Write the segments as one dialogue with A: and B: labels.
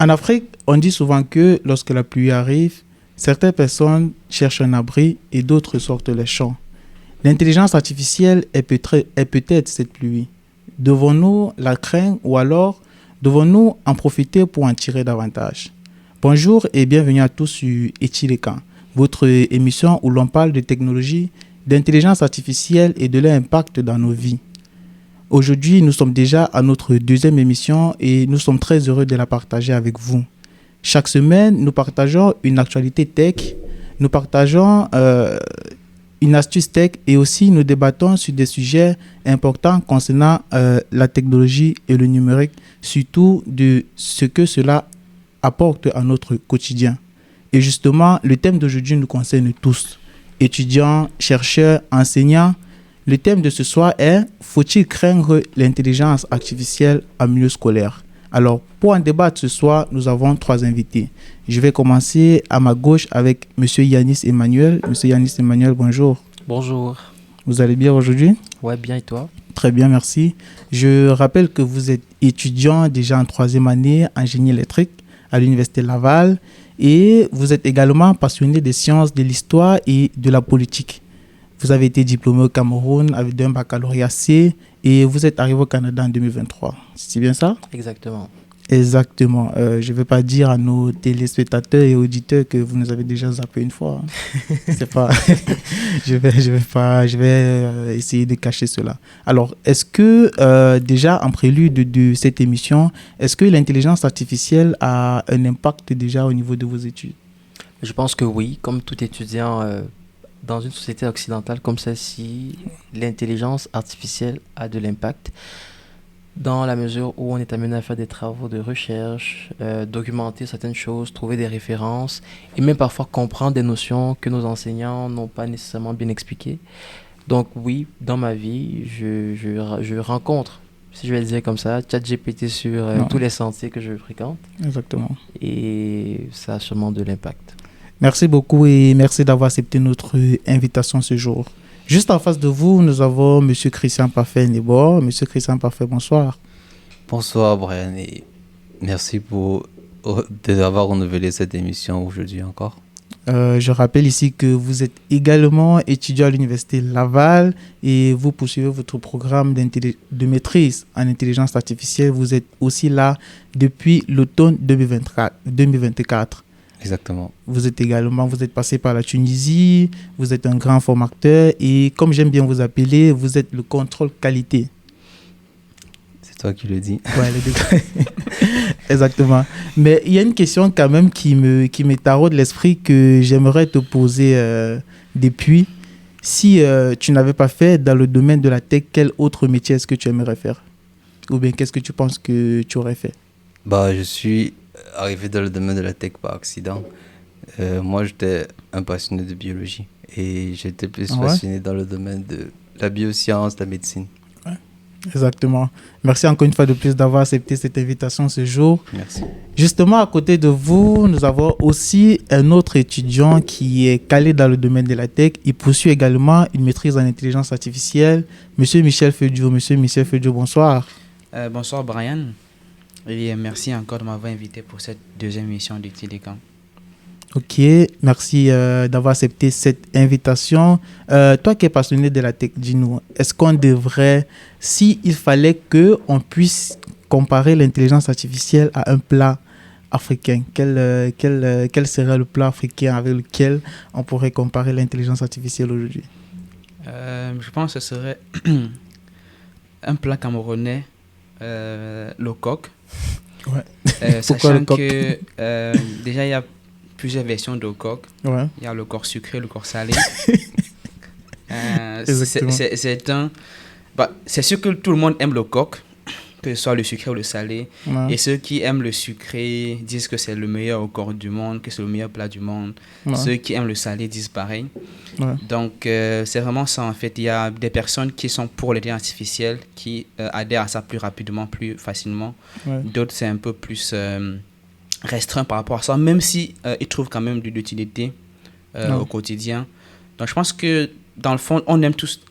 A: En Afrique, on dit souvent que lorsque la pluie arrive, certaines personnes cherchent un abri et d'autres sortent les champs. L'intelligence artificielle est peut-être cette pluie. Devons-nous la craindre ou alors devons-nous en profiter pour en tirer davantage? Bonjour et bienvenue à tous sur Echilekan, votre émission où l'on parle de technologie, d'intelligence artificielle et de leur impact dans nos vies. Aujourd'hui, nous sommes déjà à notre deuxième émission et nous sommes très heureux de la partager avec vous. Chaque semaine, nous partageons une actualité tech, nous partageons une astuce tech et aussi nous débattons sur des sujets importants concernant la technologie et le numérique, surtout de ce que cela apporte à notre quotidien. Et justement, le thème d'aujourd'hui nous concerne tous, étudiants, chercheurs, enseignants. Le thème de ce soir est « Faut-il craindre l'intelligence artificielle en milieu scolaire ?» Alors, pour en débattre ce soir, nous avons 3 invités. Je vais commencer à ma gauche avec M. Yanis Emmanuel. M. Yanis Emmanuel, bonjour.
B: Bonjour.
A: Vous allez bien aujourd'hui?
B: Ouais, bien et toi?
A: Très bien, merci. Je rappelle que vous êtes étudiant déjà en 3e année en génie électrique à l'Université Laval et vous êtes également passionné des sciences, de l'histoire et de la politique. Vous avez été diplômé au Cameroun avec un baccalauréat C et vous êtes arrivé au Canada en 2023. C'est bien ça?
B: Exactement.
A: Exactement. Je ne vais pas dire à nos téléspectateurs et auditeurs que vous nous avez déjà zappé une fois. C'est pas. Je vais essayer de cacher cela. Alors, est-ce que déjà en prélude de cette émission, est-ce que l'intelligence artificielle a un impact déjà au niveau de vos études?
B: Je pense que oui, comme tout étudiant dans une société occidentale comme celle-ci, l'intelligence artificielle a de l'impact dans la mesure où on est amené à faire des travaux de recherche, documenter certaines choses, trouver des références et même parfois comprendre des notions que nos enseignants n'ont pas nécessairement bien expliquées. Donc oui, dans ma vie, je rencontre, si je vais le dire comme ça, ChatGPT sur tous les sentiers que je fréquente.
A: Exactement.
B: Et ça a sûrement de l'impact.
A: Merci beaucoup et merci d'avoir accepté notre invitation ce jour. Juste en face de vous, nous avons M. Christian Parfait-Nebor. M. Christian Parfait, bonsoir.
C: Bonsoir Brian et merci d'avoir renouvelé cette émission aujourd'hui encore.
A: Je rappelle ici que vous êtes également étudiant à l'Université Laval et vous poursuivez votre programme de maîtrise en intelligence artificielle. Vous êtes aussi là depuis l'automne 2024.
C: Exactement.
A: Vous êtes passé par la Tunisie, vous êtes un grand formateur et comme j'aime bien vous appeler, vous êtes le contrôle qualité.
C: C'est toi qui le dis.
A: Ouais, exactement. Mais il y a une question quand même qui me taraude l'esprit que j'aimerais te poser depuis. Si tu n'avais pas fait dans le domaine de la tech, quel autre métier est-ce que tu aimerais faire? Ou bien qu'est-ce que tu penses que tu aurais fait?
C: Je suis arrivé dans le domaine de la tech par accident. Moi, j'étais un passionné de biologie et j'étais plus passionné dans le domaine de la bioscience, de la médecine.
A: Ouais, exactement. Merci encore une fois de plus d'avoir accepté cette invitation ce jour.
C: Merci.
A: Justement, à côté de vous, nous avons aussi un autre étudiant qui est calé dans le domaine de la tech. Il poursuit également une maîtrise en intelligence artificielle. Monsieur Michel Feudio. Monsieur Michel Feudio, bonsoir.
D: Bonsoir Brian. Et merci encore de m'avoir invité pour cette deuxième émission de Télécam. Ok,
A: merci d'avoir accepté cette invitation. Toi qui es passionné de la tech, dis-nous, est-ce qu'on devrait, s'il fallait qu'on puisse comparer l'intelligence artificielle à un plat africain, quel serait le plat africain avec lequel on pourrait comparer l'intelligence artificielle aujourd'hui?
D: Je pense que ce serait un plat camerounais, le coq.
A: Ouais.
D: Sachant que déjà il y a plusieurs versions de coq.
A: Ouais.
D: Il y a le coq sucré, le coq salé. C'est sûr que tout le monde aime le coq, que ce soit le sucré ou le salé. Ouais. Et ceux qui aiment le sucré disent que c'est le meilleur coq du monde, que c'est le meilleur plat du monde. Ouais. Ceux qui aiment le salé disent pareil. Ouais. Donc c'est vraiment ça en fait. Il y a des personnes qui sont pour l'intelligence artificielle, qui adhèrent à ça plus rapidement, plus facilement. Ouais. D'autres c'est un peu plus restreint par rapport à ça, même si ils trouvent quand même de l'utilité au quotidien. Donc je pense que dans le fond, on aime tous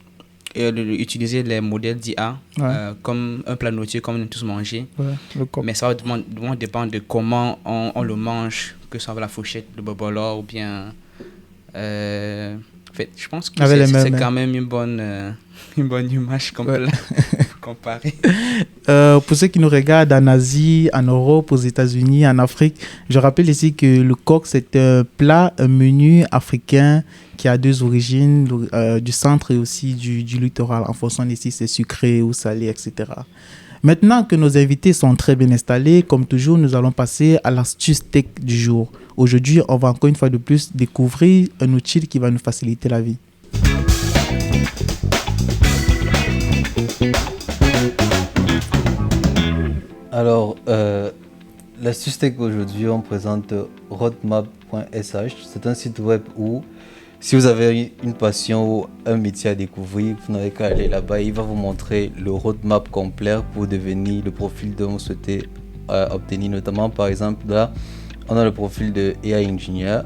D: utiliser les modèles d'IA comme un plat nourriture, comme on aime tous manger. Mais ça va dépendre de comment on le mange, que ce soit la fourchette, le bobolo ou bien... en fait, je pense que c'est quand même une bonne image comparée.
A: Pour ceux qui nous regardent en Asie, en Europe, aux États-Unis, en Afrique, je rappelle ici que le coq, c'est un plat, un menu africain qui a deux origines, du centre et aussi du littoral, en fonction de si c'est sucré ou salé, etc. Maintenant que nos invités sont très bien installés, comme toujours, nous allons passer à l'astuce tech du jour. Aujourd'hui, on va encore une fois de plus découvrir un outil qui va nous faciliter la vie.
C: Alors, l'astuce tech aujourd'hui, on présente roadmap.sh. C'est un site web où, si vous avez une passion ou un métier à découvrir, vous n'avez qu'à aller là-bas. Il va vous montrer le roadmap complet pour devenir le profil dont vous souhaitez obtenir. Notamment, par exemple, là, on a le profil de AI Engineer.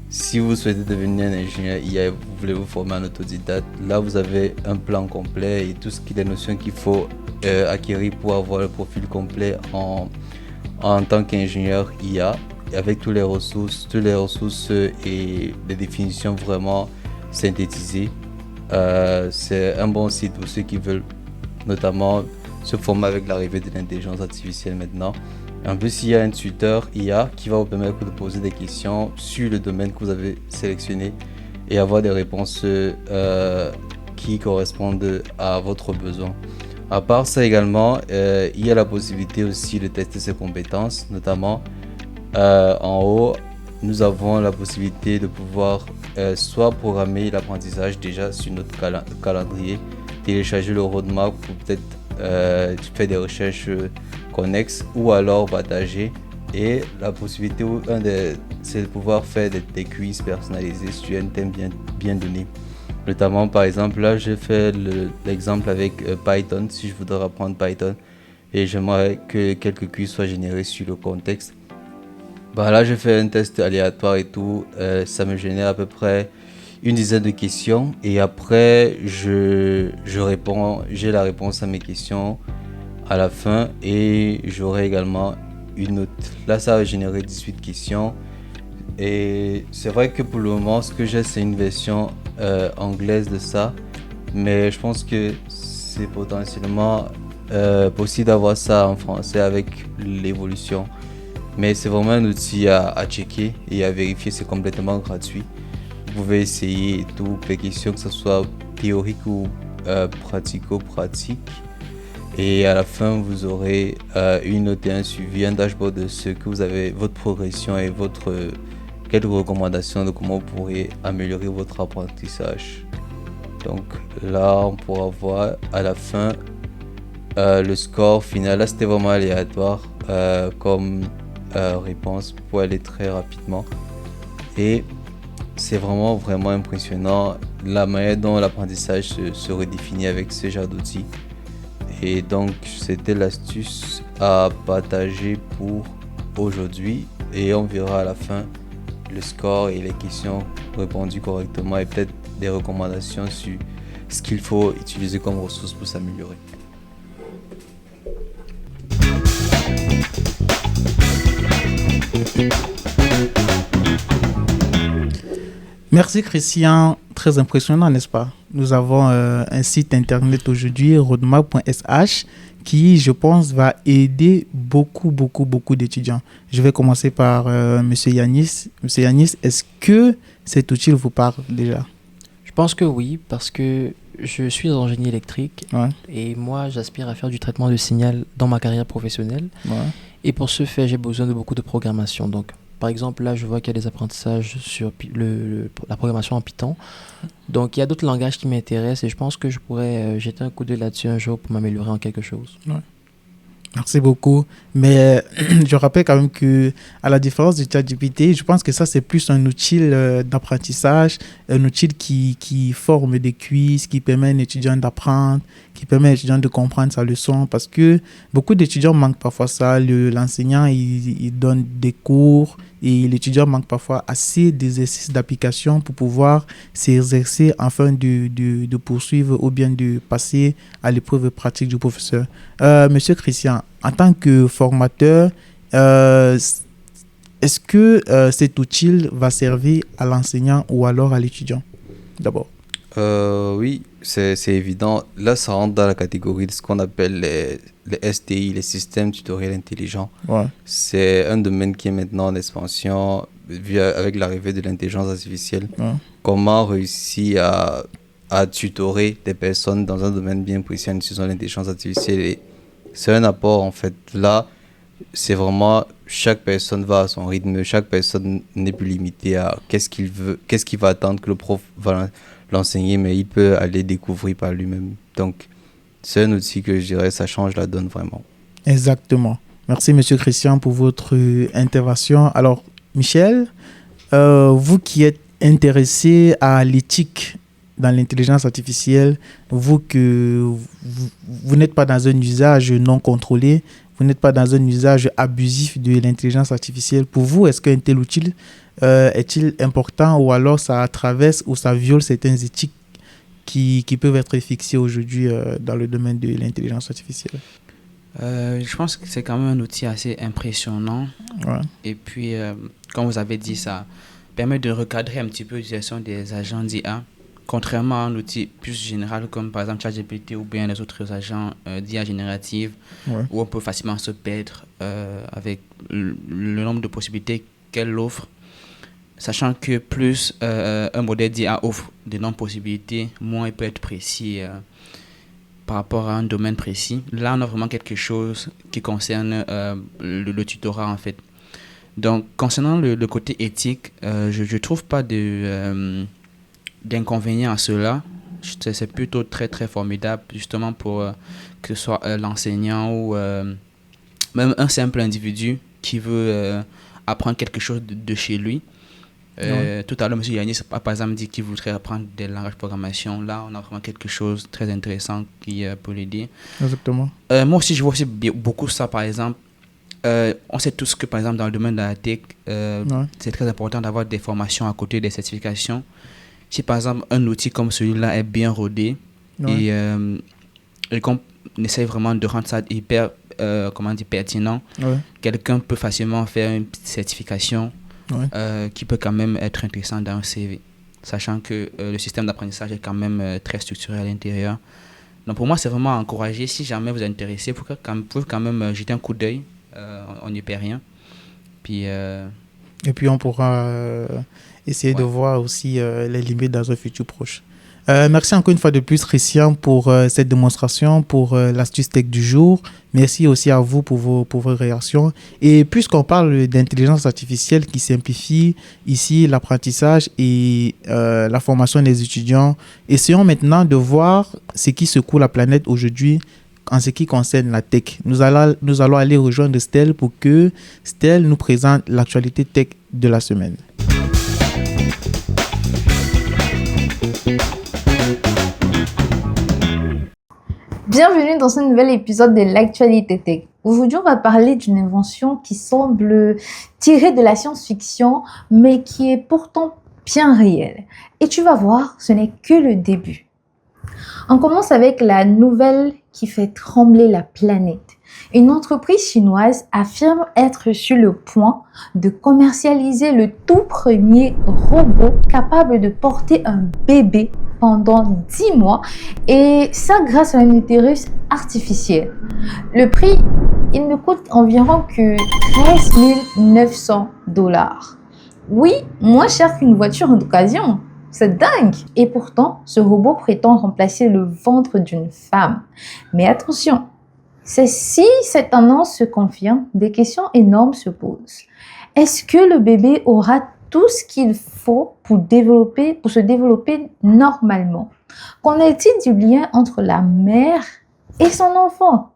C: Si vous souhaitez devenir un ingénieur IA, vous voulez vous former en autodidacte, là vous avez un plan complet et tout ce qui est les notions qu'il faut acquérir pour avoir le profil complet en tant qu'ingénieur IA, avec toutes les ressources et les définitions vraiment synthétisées. C'est un bon site pour ceux qui veulent notamment se former avec l'arrivée de l'intelligence artificielle maintenant. En plus, il y a un tuteur IA qui va vous permettre de poser des questions sur le domaine que vous avez sélectionné et avoir des réponses qui correspondent à votre besoin. À part ça également, il y a la possibilité aussi de tester ses compétences, notamment en haut, nous avons la possibilité de pouvoir soit programmer l'apprentissage déjà sur notre calendrier, télécharger le roadmap pour peut-être faire des recherches connexes ou alors partager. Et la possibilité, c'est de pouvoir faire des quiz personnalisés sur un thème bien donné. Notamment, par exemple, là, j'ai fait l'exemple avec Python, si je voudrais apprendre Python. Et j'aimerais que quelques quiz soient générés sur le contexte. Bah là, j'ai fait un test aléatoire et tout. Ça me génère à peu près une dizaine de questions. Et après, je réponds, j'ai la réponse à mes questions à la fin. Et j'aurai également une note. Là, ça va générer 18 questions. Et c'est vrai que pour le moment, ce que j'ai, c'est une version anglaise de ça. Mais je pense que c'est potentiellement possible d'avoir ça en français avec l'évolution. Mais c'est vraiment un outil à checker et à vérifier, c'est complètement gratuit. Vous pouvez essayer et tout, les questions que ce soit théorique ou pratico-pratique. Et à la fin, vous aurez une note et un suivi, un dashboard de ce que vous avez, votre progression et quelques recommandations de comment vous pourrez améliorer votre apprentissage. Donc là, on pourra voir à la fin le score final. Là, c'était vraiment aléatoire comme réponse pour aller très rapidement. Et c'est vraiment impressionnant la manière dont l'apprentissage se redéfinit avec ce genre d'outils. Et donc, c'était l'astuce à partager pour aujourd'hui. Et on verra à la fin le score et les questions répondues correctement et peut-être des recommandations sur ce qu'il faut utiliser comme ressources pour s'améliorer.
A: Merci Christian, très impressionnant, n'est-ce pas? Nous avons un site internet aujourd'hui, roadmap.sh, qui, je pense, va aider beaucoup d'étudiants. Je vais commencer par Monsieur Yanis. Monsieur Yanis, est-ce que cet outil vous parle déjà?
B: Je pense que oui, parce que je suis en génie électrique et moi, j'aspire à faire du traitement de signal dans ma carrière professionnelle. Et pour ce faire, j'ai besoin de beaucoup de programmation. Donc, par exemple, là, je vois qu'il y a des apprentissages sur la programmation en Python. Donc, il y a d'autres langages qui m'intéressent et je pense que je pourrais jeter un coup d'œil là-dessus un jour pour m'améliorer en quelque chose.
A: Merci beaucoup. Mais je rappelle quand même que, à la différence du ChatGPT, je pense que ça, c'est plus un outil d'apprentissage, un outil qui forme des quiz, qui permet à un étudiant d'apprendre, qui permet à l'étudiant de comprendre sa leçon. Parce que beaucoup d'étudiants manquent parfois ça. L'enseignant, il donne des cours, et l'étudiant manque parfois assez d'exercices d'application pour pouvoir s'exercer afin de poursuivre ou bien de passer à l'épreuve pratique du professeur. Monsieur Christian, en tant que formateur, est-ce que cet outil va servir à l'enseignant ou alors à l'étudiant d'abord?
C: Oui, c'est évident. Là, ça rentre dans la catégorie de ce qu'on appelle les STI, les systèmes tutoriels intelligents.
A: Ouais.
C: C'est un domaine qui est maintenant en expansion avec l'arrivée de l'intelligence artificielle.
A: Ouais.
C: Comment réussir à tutorer des personnes dans un domaine bien précis en utilisant l'intelligence artificielle. Et c'est un apport, en fait. Là, c'est vraiment chaque personne va à son rythme, chaque personne n'est plus limitée à qu'est-ce qu'il va attendre que le prof va l'enseigner, mais il peut aller découvrir par lui-même. Donc, c'est un outil que je dirais, ça change la donne vraiment.
A: Exactement. Merci, Monsieur Christian, pour votre intervention. Alors, Michel, vous qui êtes intéressé à l'éthique dans l'intelligence artificielle, vous n'êtes pas dans un usage non contrôlé, vous n'êtes pas dans un usage abusif de l'intelligence artificielle. Pour vous, est-ce qu'un tel outil est-il important ou alors ça traverse ou ça viole certaines éthiques qui peuvent être fixées aujourd'hui dans le domaine de l'intelligence artificielle?
D: Je pense que c'est quand même un outil assez impressionnant.
A: Ouais.
D: Et puis, comme vous avez dit, ça permet de recadrer un petit peu l'utilisation des agents d'IA, contrairement à un outil plus général comme par exemple ChatGPT ou bien les autres agents d'IA générative,
A: Ouais.
D: où on peut facilement se perdre avec le nombre de possibilités qu'elle offre. Sachant que plus un modèle d'IA offre de non-possibilités, moins il peut être précis par rapport à un domaine précis. Là, on a vraiment quelque chose qui concerne le tutorat, en fait. Donc, concernant le côté éthique, je ne trouve pas d'inconvénient à cela. C'est plutôt très, très formidable, justement, pour que ce soit l'enseignant ou même un simple individu qui veut apprendre quelque chose de chez lui. Tout à l'heure, M. Yanis a par exemple dit qu'il voudrait apprendre des langages de programmation. Là, on a vraiment quelque chose de très intéressant qui peut l'aider.
A: Exactement.
D: Moi aussi, je vois aussi beaucoup ça, par exemple. On sait tous que, par exemple, dans le domaine de la tech, c'est très important d'avoir des formations à côté des certifications. Si, par exemple, un outil comme celui-là est bien rodé et qu'on essaie vraiment de rendre ça hyper pertinent, quelqu'un peut facilement faire une petite certification qui peut quand même être intéressant dans un CV, sachant que le système d'apprentissage est quand même très structuré à l'intérieur. Donc pour moi, c'est vraiment à encourager. Si jamais vous êtes intéressé, vous pouvez quand même jeter un coup d'œil. On n'y perd rien. Et
A: puis on pourra essayer de voir aussi les limites dans un futur proche. Merci encore une fois de plus, Christian, pour cette démonstration, pour l'astuce tech du jour. Merci aussi à vous pour vos réactions. Et puisqu'on parle d'intelligence artificielle qui simplifie ici l'apprentissage et la formation des étudiants, essayons maintenant de voir ce qui secoue la planète aujourd'hui en ce qui concerne la tech. Nous allons aller rejoindre Stell pour que Stell nous présente l'actualité tech de la semaine.
E: Bienvenue dans ce nouvel épisode de l'actualité tech. Aujourd'hui, on va parler d'une invention qui semble tirée de la science-fiction, mais qui est pourtant bien réelle. Et tu vas voir, ce n'est que le début. On commence avec la nouvelle qui fait trembler la planète. Une entreprise chinoise affirme être sur le point de commercialiser le tout premier robot capable de porter un bébé pendant 10 mois et ça grâce à un utérus artificiel. Le prix, il ne coûte environ que 13 900 $. Oui, moins cher qu'une voiture d'occasion. C'est dingue! Et pourtant, ce robot prétend remplacer le ventre d'une femme. Mais attention, si cette annonce se confirme, des questions énormes se posent. Est-ce que le bébé aura tout ce qu'il faut pour se développer normalement? Qu'en est-il du lien entre la mère et son enfant?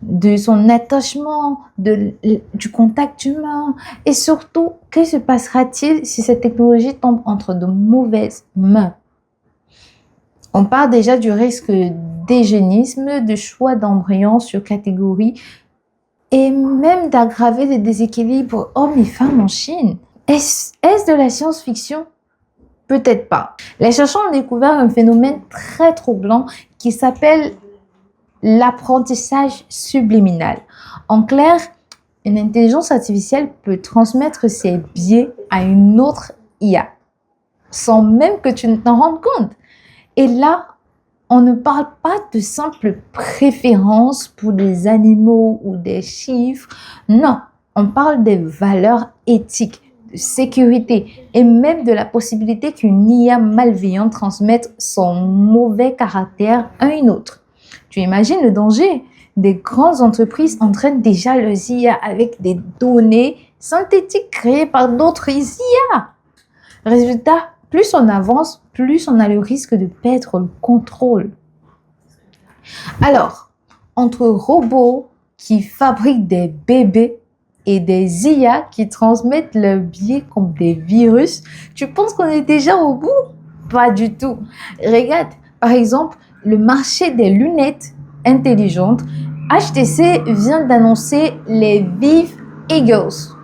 E: De son attachement, du contact humain et surtout, que se passera-t-il si cette technologie tombe entre de mauvaises mains? On parle déjà du risque d'eugénisme, de choix d'embryons sur catégorie et même d'aggraver les déséquilibres hommes et femmes en Chine. Est-ce de la science-fiction? Peut-être pas. Les chercheurs ont découvert un phénomène très troublant qui s'appelle l'apprentissage subliminal. En clair, une intelligence artificielle peut transmettre ses biais à une autre IA, sans même que tu ne t'en rendes compte. Et là, on ne parle pas de simples préférences pour des animaux ou des chiffres. Non, on parle des valeurs éthiques, de sécurité et même de la possibilité qu'une IA malveillante transmette son mauvais caractère à une autre. Tu imagines le danger? Des grandes entreprises entraînent déjà leurs IA avec des données synthétiques créées par d'autres IA. Résultat, plus on avance, plus on a le risque de perdre le contrôle. Alors, entre robots qui fabriquent des bébés et des IA qui transmettent leurs biais comme des virus, tu penses qu'on est déjà au bout? Pas du tout. Regarde, par exemple, le marché des lunettes intelligentes. HTC vient d'annoncer les Vive Eagles.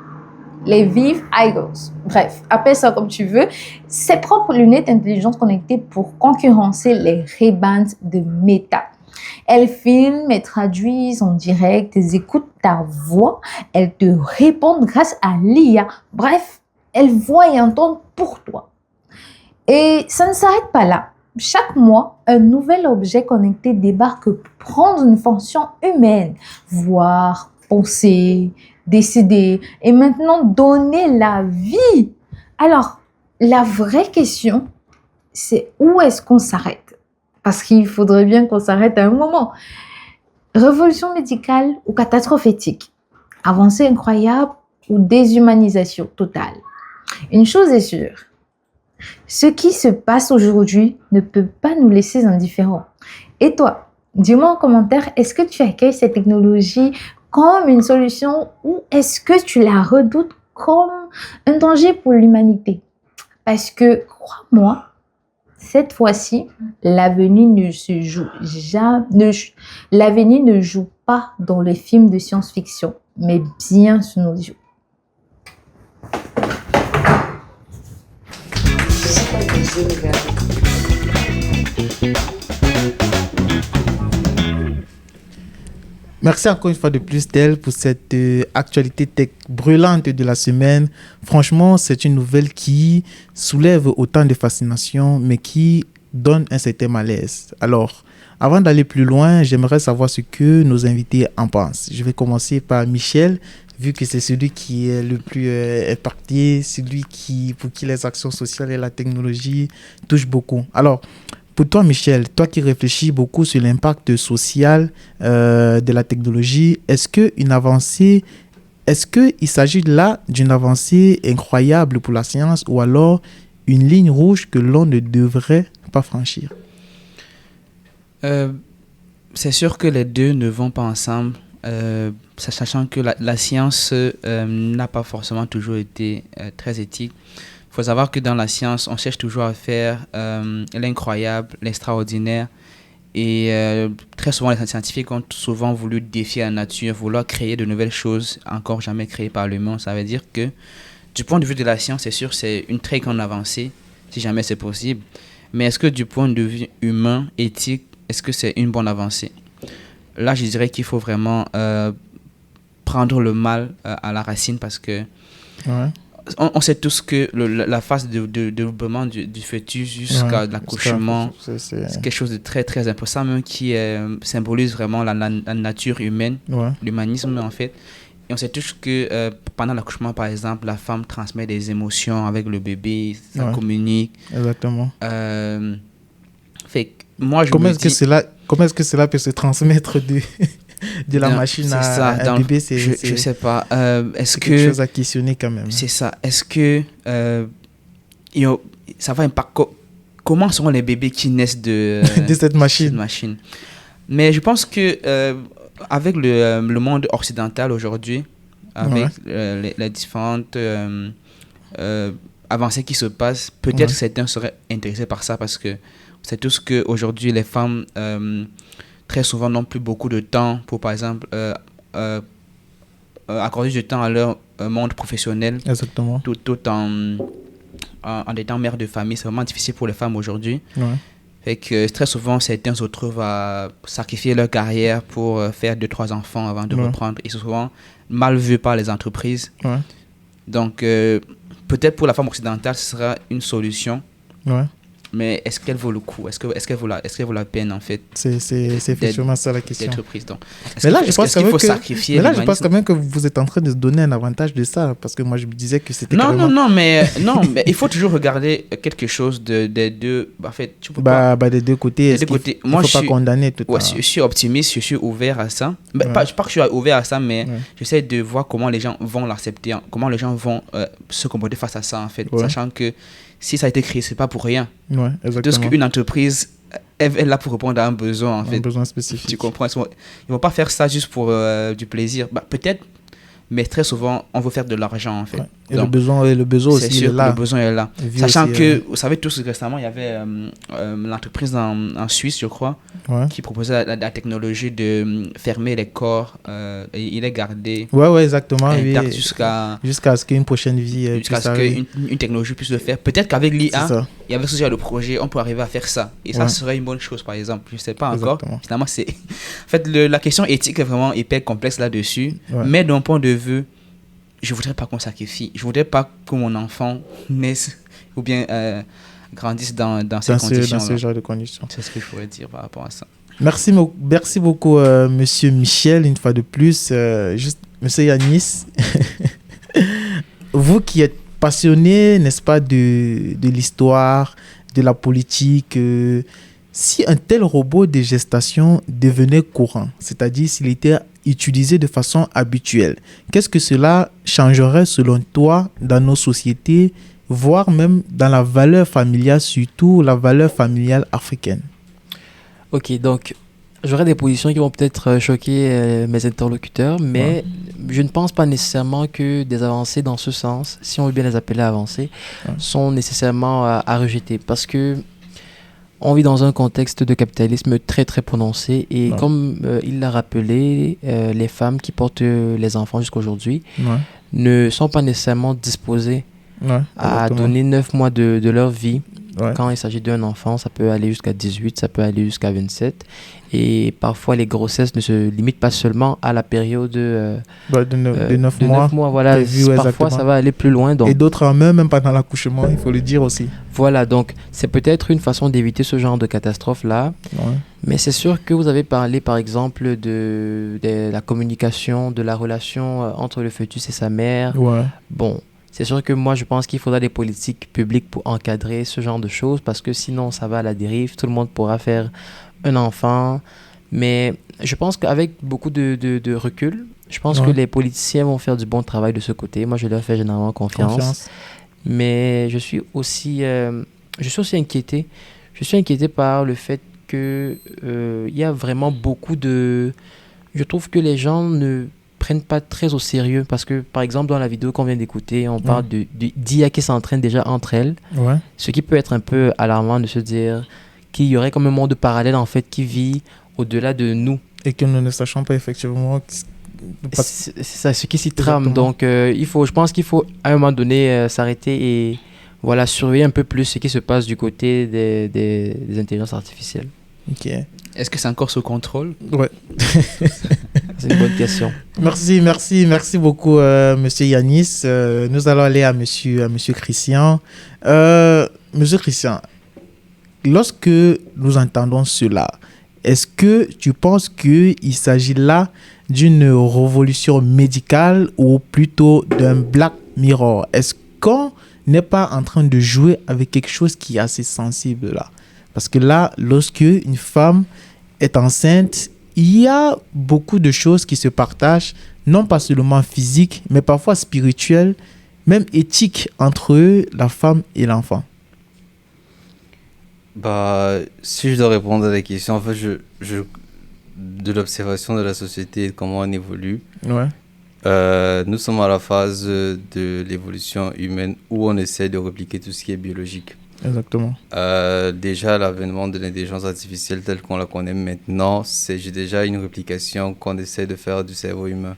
E: Les Vive Eagles. Bref, appelle ça comme tu veux. Ses propres lunettes intelligentes connectées pour concurrencer les Ray-Bans de Meta. Elles filment et traduisent en direct, elles écoutent ta voix, elles te répondent grâce à l'IA. Bref, elles voient et entendent pour toi. Et ça ne s'arrête pas là. Chaque mois, un nouvel objet connecté débarque pour prendre une fonction humaine, voir, penser, décider et maintenant donner la vie. Alors, la vraie question, c'est où est-ce qu'on s'arrête? Parce qu'il faudrait bien qu'on s'arrête à un moment. Révolution médicale ou catastrophe éthique? Avancée incroyable ou déshumanisation totale? Une chose est sûre. Ce qui se passe aujourd'hui ne peut pas nous laisser indifférents. Et toi, dis-moi en commentaire, est-ce que tu accueilles cette technologie comme une solution ou est-ce que tu la redoutes comme un danger pour l'humanité? Parce que, crois-moi, cette fois-ci, l'avenir ne joue pas dans les films de science-fiction, mais bien sous nos yeux.
A: Merci encore une fois de plus, Tel, pour cette actualité tech brûlante de la semaine. Franchement, c'est une nouvelle qui soulève autant de fascination, mais qui donne un certain malaise. Alors, avant d'aller plus loin, j'aimerais savoir ce que nos invités en pensent. Je vais commencer par Michel, vu que c'est celui qui est le plus impacté, celui pour qui les actions sociales et la technologie touchent beaucoup. Alors, pour toi, Michel, toi qui réfléchis beaucoup sur l'impact social de la technologie, est-ce qu'il s'agit là d'une avancée incroyable pour la science ou alors une ligne rouge que l'on ne devrait pas franchir?
D: C'est sûr que les deux ne vont pas ensemble, sachant que la science n'a pas forcément toujours été très éthique. Il faut savoir que dans la science, on cherche toujours à faire l'incroyable, l'extraordinaire. Et très souvent, les scientifiques ont souvent voulu défier la nature, vouloir créer de nouvelles choses encore jamais créées par l'humain. Ça veut dire que, du point de vue de la science, c'est sûr, c'est une très grande avancée, si jamais c'est possible. Mais est-ce que du point de vue humain, éthique, est-ce que c'est une bonne avancée? Là, je dirais qu'il faut vraiment prendre le mal à la racine parce que...
A: Ouais.
D: On sait tous que la phase de développement du fœtus jusqu'à l'accouchement, c'est quelque chose de très très important, même qui symbolise vraiment la nature humaine, l'humanisme en fait. Et on sait tous que pendant l'accouchement, par exemple, la femme transmet des émotions avec le bébé, ça communique.
A: Exactement.
D: Fait moi,
A: comment est-ce que cela peut se transmettre de la machine à un bébé?
D: Je sais pas. Est-ce que
A: quelque chose à questionner quand même.
D: C'est ça. Est-ce que ça va impacter comment seront les bébés qui naissent de
A: cette machine?
D: Mais je pense que avec le monde occidental aujourd'hui, avec les différentes avancées qui se passent, peut-être certains seraient intéressés par ça parce que c'est tout ce que aujourd'hui les femmes très souvent n'ont plus beaucoup de temps pour, par exemple, accorder du temps à leur monde professionnel.
A: Exactement.
D: Tout en étant mère de famille. C'est vraiment difficile pour les femmes aujourd'hui.
A: Ouais.
D: Fait que très souvent, certains se retrouvent à sacrifier leur carrière pour faire 2-3 enfants avant de reprendre. Et c'est souvent mal vu par les entreprises.
A: Ouais.
D: Donc, peut-être pour la femme occidentale, ce sera une solution.
A: Ouais.
D: Mais est-ce qu'elle vaut le coup? Est-ce qu'elle vaut la peine, en fait?
A: C'est effectivement ça la question.
D: D'être prise. Donc,
A: Mais là, je pense
D: qu'il faut sacrifier
A: mais là, je pense quand même que vous êtes en train de se donner un avantage de ça. Parce que moi, je me disais que c'était
D: non, mais il faut toujours regarder quelque chose des deux. En fait, tu peux pas...
A: des deux côtés.
D: Des deux côtés.
A: Moi, je ne faut pas condamner tout
D: ouais, je suis optimiste, je suis ouvert à ça. Je ne sais pas que je suis ouvert à ça, mais j'essaie de voir comment les gens vont l'accepter, comment les gens vont se comporter face à ça, en fait. Sachant que si ça a été créé, c'est pas pour rien.
A: Ouais, exactement.
D: Parce qu'une entreprise, elle est là pour répondre à un besoin, en fait.
A: Un besoin spécifique.
D: Tu comprends? Ils vont pas faire ça juste pour du plaisir. Peut-être, mais très souvent, on veut faire de l'argent, en fait.
A: Ouais. Et donc, le besoin aussi,
D: sûr,
A: il est là.
D: Le besoin est là. Sachant que, vous savez tous, récemment, il y avait l'entreprise en Suisse, je crois, qui proposait la technologie de fermer les corps et il est gardé.
A: Ouais, exactement.
D: Jusqu'à
A: ce qu'une prochaine vie
D: jusqu'à ce qu'une technologie puisse le faire. Peut-être qu'avec l'IA, et avec ce genre de projet, on peut arriver à faire ça. Et ça serait une bonne chose, par exemple. Je ne sais pas encore. Finalement, c'est... En fait, la question éthique est vraiment hyper complexe là-dessus. Mais d'un point de vue, je voudrais pas qu'on sacrifie. Je voudrais pas que mon enfant naisse ou bien grandisse dans ces conditions.
A: Dans ce genre de conditions.
D: C'est ce que je pourrais dire par rapport à ça.
A: Merci beaucoup, monsieur Michel, une fois de plus. Monsieur Yanis, vous qui êtes passionné, n'est-ce pas, de l'histoire, de la politique, si un tel robot de gestation devenait courant, c'est-à-dire s'il était utilisé de façon habituelle, qu'est-ce que cela changerait selon toi dans nos sociétés, voire même dans la valeur familiale, surtout la valeur familiale africaine?
B: Ok, donc j'aurais des positions qui vont peut-être choquer mes interlocuteurs, mais je ne pense pas nécessairement que des avancées dans ce sens, si on veut bien les appeler avancées, sont nécessairement à rejeter, parce que on vit dans un contexte de capitalisme très très prononcé et comme il l'a rappelé, les femmes qui portent les enfants jusqu'à aujourd'hui ne sont pas nécessairement disposées à donner 9 mois de leur vie. Quand il s'agit d'un enfant, ça peut aller jusqu'à 18, ça peut aller jusqu'à 27. Et parfois, les grossesses ne se limitent pas seulement à la période de
A: 9 mois.
B: Voilà. Parfois, ça va aller plus loin. Donc,
A: et d'autres en même pendant l'accouchement, il faut le dire aussi.
B: Voilà, donc c'est peut-être une façon d'éviter ce genre de catastrophe-là. Mais c'est sûr que vous avez parlé, par exemple, de la communication, de la relation entre le fœtus et sa mère. Bon. C'est sûr que moi, je pense qu'il faudra des politiques publiques pour encadrer ce genre de choses parce que sinon, ça va à la dérive. Tout le monde pourra faire un enfant. Mais je pense qu'avec beaucoup de recul, je pense que les politiciens vont faire du bon travail de ce côté. Moi, je leur fais généralement confiance. Mais je suis aussi inquiété. Je suis inquiété par le fait qu'il y a vraiment beaucoup de... Je trouve que les gens ne prennent pas très au sérieux parce que par exemple dans la vidéo qu'on vient d'écouter on parle d'IA qui s'entraîne déjà entre elles, ce qui peut être un peu alarmant de se dire qu'il y aurait comme un monde parallèle en fait qui vit au-delà de nous
A: et que nous ne sachons pas effectivement
B: c'est ça ce qui s'y trame. Donc je pense qu'il faut à un moment donné s'arrêter et voilà surveiller un peu plus ce qui se passe du côté des intelligences artificielles.
D: Est-ce que c'est encore sous contrôle?
B: C'est une bonne question.
A: Merci beaucoup, monsieur Yanis. Nous allons aller à monsieur Christian. Monsieur Christian, lorsque nous entendons cela, est-ce que tu penses qu'il s'agit là d'une révolution médicale ou plutôt d'un Black Mirror? Est-ce qu'on n'est pas en train de jouer avec quelque chose qui est assez sensible là? Parce que là, lorsque une femme est enceinte, il y a beaucoup de choses qui se partagent, non pas seulement physiques, mais parfois spirituelles, même éthiques entre la femme et l'enfant.
C: Si je dois répondre à la question, en fait, de l'observation de la société et de comment on évolue, nous sommes à la phase de l'évolution humaine où on essaie de répliquer tout ce qui est biologique.
A: Exactement.
C: Déjà, l'avènement de l'intelligence artificielle telle qu'on la connaît maintenant, c'est déjà une réplication qu'on essaie de faire du cerveau humain.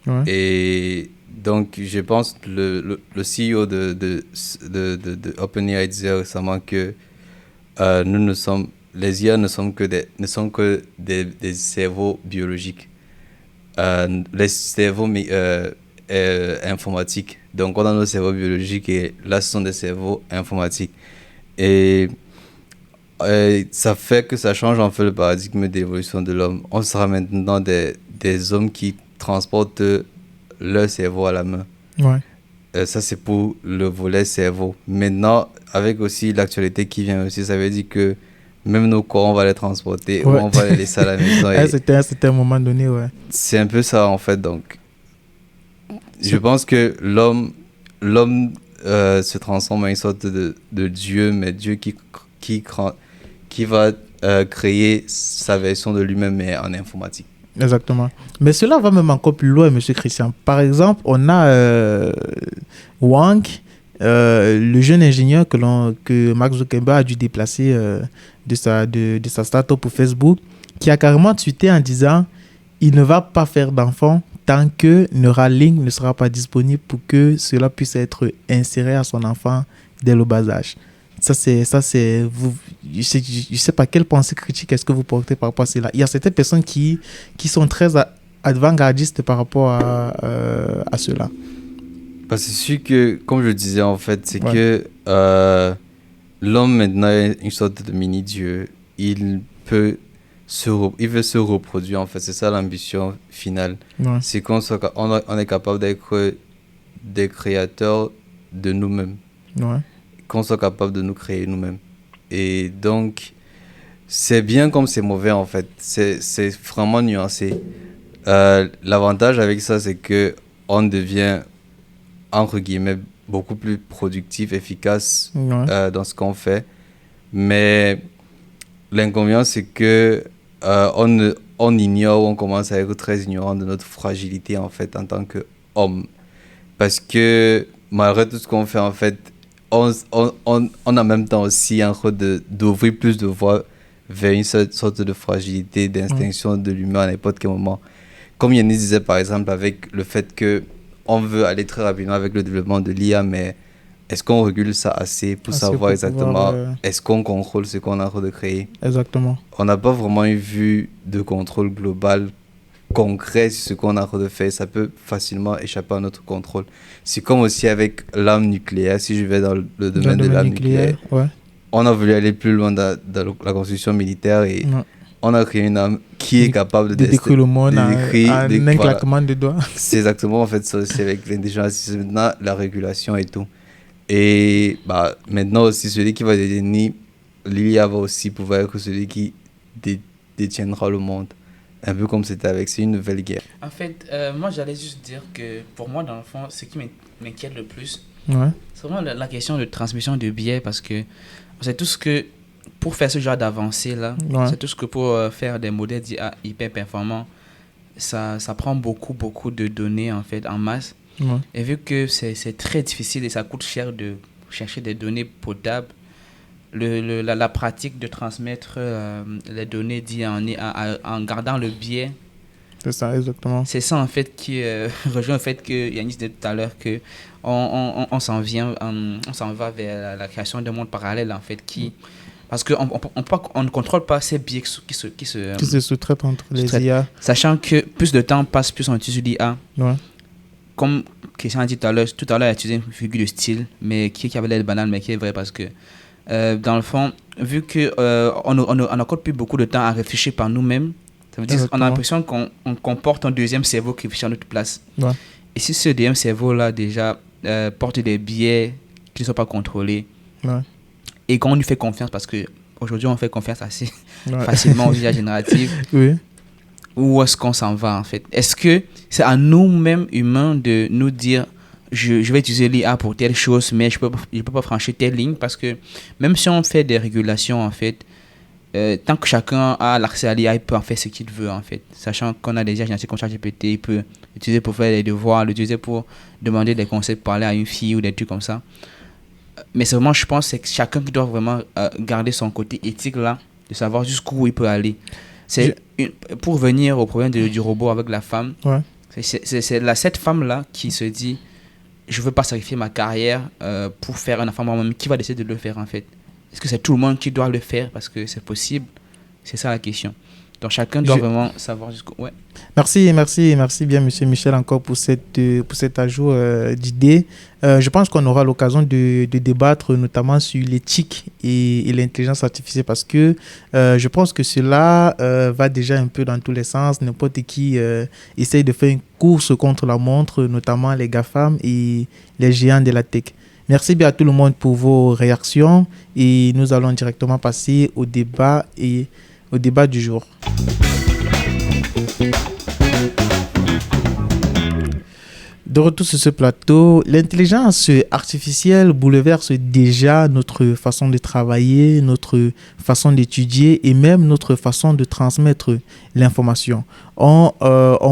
A: Ouais.
C: Et donc, je pense que le CEO de OpenAI disait récemment que les IA ne sont que des cerveaux biologiques, les cerveaux informatiques. Donc, on a nos cerveaux biologiques et là, ce sont des cerveaux informatiques. Et ça fait que ça change en fait le paradigme d'évolution de l'homme. On sera maintenant des hommes qui transportent leur cerveau à la main.
A: Ouais.
C: Ça, c'est pour le volet cerveau. Maintenant, avec aussi l'actualité qui vient aussi, ça veut dire que même nos corps, on va les transporter ou on va les laisser à la maison.
A: C'était un moment donné, ouais.
C: C'est un peu ça, en fait. Donc, je pense que l'homme se transforme en une sorte de Dieu, mais Dieu qui va créer sa version de lui-même, mais en informatique.
A: Exactement. Mais cela va même encore plus loin, M. Christian. Par exemple, on a Wang, le jeune ingénieur que Mark Zuckerberg a dû déplacer de sa start-up pour Facebook, qui a carrément tweeté en disant il ne va pas faire d'enfant tant que Neuralink ne sera pas disponible pour que cela puisse être inséré à son enfant dès le bas âge. Ça, c'est vous. Je sais pas quelle pensée critique est-ce que vous portez par rapport à cela. Il y a certaines personnes qui sont très avant-gardistes par rapport à cela.
C: Parce que c'est sûr que, comme je disais en fait, c'est que l'homme maintenant est une sorte de mini-dieu. Il veut se reproduire en fait. C'est ça l'ambition finale.
A: Ouais.
C: C'est qu'on est capable d'être des créateurs de nous-mêmes.
A: Ouais.
C: Qu'on soit capable de nous créer nous-mêmes. Et donc, c'est bien comme c'est mauvais en fait. C'est vraiment nuancé. L'avantage avec ça, c'est qu'on devient, entre guillemets, beaucoup plus productif, efficace dans ce qu'on fait. Mais l'inconvénient, c'est que on ignore, on commence à être très ignorant de notre fragilité en fait en tant qu'homme. Parce que malgré tout ce qu'on fait en fait, on a en même temps aussi un rôle d'ouvrir plus de voies vers une sorte de fragilité, d'extinction de l'humain à n'importe quel moment. Comme Yannis disait par exemple avec le fait qu'on veut aller très rapidement avec le développement de l'IA, mais est-ce qu'on régule ça assez pour savoir exactement est-ce qu'on contrôle ce qu'on a en train de créer?
A: Exactement.
C: On n'a pas vraiment une vue de contrôle global concret sur ce qu'on a en train de faire. Ça peut facilement échapper à notre contrôle. C'est comme aussi avec l'arme nucléaire. Si je vais dans le domaine de l'arme nucléaire, on a voulu aller plus loin dans la construction militaire et on a créé une arme qui est capable de
A: détruire le monde en un claquement de doigts.
C: C'est exactement en fait ça aussi avec l'intelligence artificielle. Maintenant, la régulation et tout. Et maintenant aussi, celui qui va détenir l'IA va aussi pouvoir être celui qui détiendra le monde. Un peu comme c'était avec, c'est une nouvelle guerre.
D: En fait, moi j'allais juste dire que pour moi, dans le fond, ce qui m'inquiète le plus, c'est vraiment la question de transmission de biais, parce que c'est tout ce que, pour faire ce genre d'avancée là, c'est tout ce que pour faire des modèles d'IA hyper performants, ça prend beaucoup de données en fait, en masse. Et vu que c'est très difficile et ça coûte cher de chercher des données potables, la pratique de transmettre les données en gardant le biais.
A: C'est ça, exactement.
D: C'est ça en fait qui rejoint le fait que Yannis disait tout à l'heure que on s'en va vers la création d'un monde parallèle en fait parce qu'on ne contrôle pas ces biais qui se
A: sous-traitent entre les IA.
D: Sachant que plus de temps passe, plus on utilise l'IA. Comme Christian a dit tout à l'heure, il a utilisé une figure de style, mais qui avait l'air banal, mais qui est vrai parce que dans le fond, vu qu'on n'accorde plus beaucoup de temps à réfléchir par nous-mêmes, ça veut dire qu'on a l'impression qu'on porte un deuxième cerveau qui réfléchit à notre place. Et si ce deuxième cerveau-là déjà porte des biais qui ne sont pas contrôlés, et qu'on lui fait confiance, parce qu'aujourd'hui on fait confiance assez facilement aux IA génératives, où est-ce qu'on s'en va en fait? Est-ce que c'est à nous-mêmes humains de nous dire je vais utiliser l'IA pour telle chose, mais je peux pas franchir telle ligne, parce que même si on fait des régulations en fait, tant que chacun a l'accès à l'IA, il peut en faire ce qu'il veut en fait, sachant qu'on a des IA génératives comme ChatGPT, il peut l'utiliser pour faire des devoirs, l'utiliser pour demander des conseils, pour parler à une fille ou des trucs comme ça. Mais c'est vraiment, je pense, c'est que chacun qui doit vraiment garder son côté éthique là, de savoir jusqu'où il peut aller. Pour venir au problème du robot avec la femme, C'est cette femme-là qui se dit, je ne veux pas sacrifier ma carrière pour faire un enfant moi-même. Qui va décider de le faire en fait? Est-ce que c'est tout le monde qui doit le faire parce que c'est possible? C'est ça la question. Donc chacun doit vraiment savoir jusqu'où. Ouais.
A: Merci bien, Monsieur Michel, encore pour cet ajout d'idées. Je pense qu'on aura l'occasion de débattre notamment sur l'éthique et l'intelligence artificielle parce que je pense que cela va déjà un peu dans tous les sens. N'importe qui essaye de faire une course contre la montre, notamment les GAFAM et les géants de la tech. Merci bien à tout le monde pour vos réactions et nous allons directement passer au débat du jour. De retour sur ce plateau, l'intelligence artificielle bouleverse déjà notre façon de travailler, notre façon d'étudier et même notre façon de transmettre l'information. On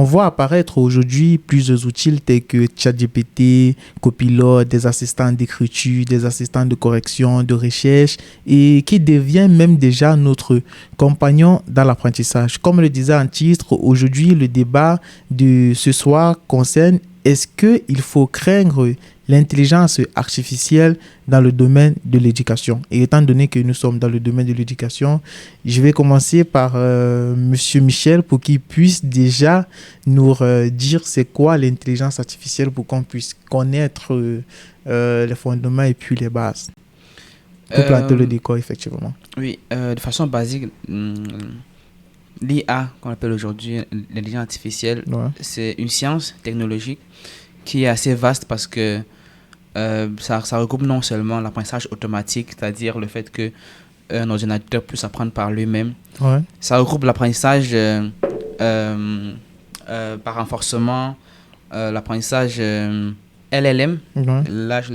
A: voit apparaître aujourd'hui plusieurs outils tels que ChatGPT, Copilot, des assistants d'écriture, des assistants de correction, de recherche et qui deviennent même déjà notre compagnon dans l'apprentissage. Comme le disait en titre, aujourd'hui le débat de ce soir concerne: est-ce qu'il faut craindre l'intelligence artificielle dans le domaine de l'éducation? Et étant donné que nous sommes dans le domaine de l'éducation, je vais commencer par Monsieur Michel pour qu'il puisse déjà nous dire c'est quoi l'intelligence artificielle pour qu'on puisse connaître les fondements et puis les bases. Pour planter le décor, effectivement.
D: Oui, de façon basique, l'IA, qu'on appelle aujourd'hui l'intelligence artificielle, c'est une science technologique qui est assez vaste parce que ça regroupe non seulement l'apprentissage automatique, c'est-à-dire le fait qu'un ordinateur puisse apprendre par lui-même. Ouais. Ça regroupe l'apprentissage par renforcement, l'apprentissage LLM, langage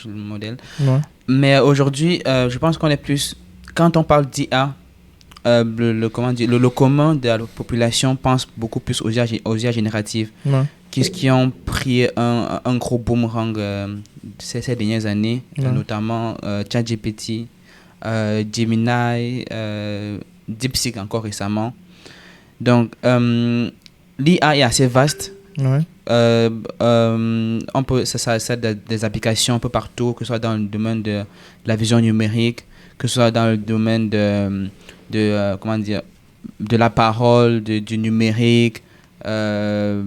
D: modèle. Ouais. Mais aujourd'hui, je pense qu'on est plus... Quand on parle d'IA, le commun de la population pense beaucoup plus aux IA génératives, qui ont pris un gros boomerang ces dernières années, notamment ChatGPT, Gemini, DeepSeek encore récemment. Donc, l'IA est assez vaste. Ouais. Ça a des applications un peu partout, que ce soit dans le domaine de la vision numérique, que ce soit dans le domaine de la parole, du numérique, que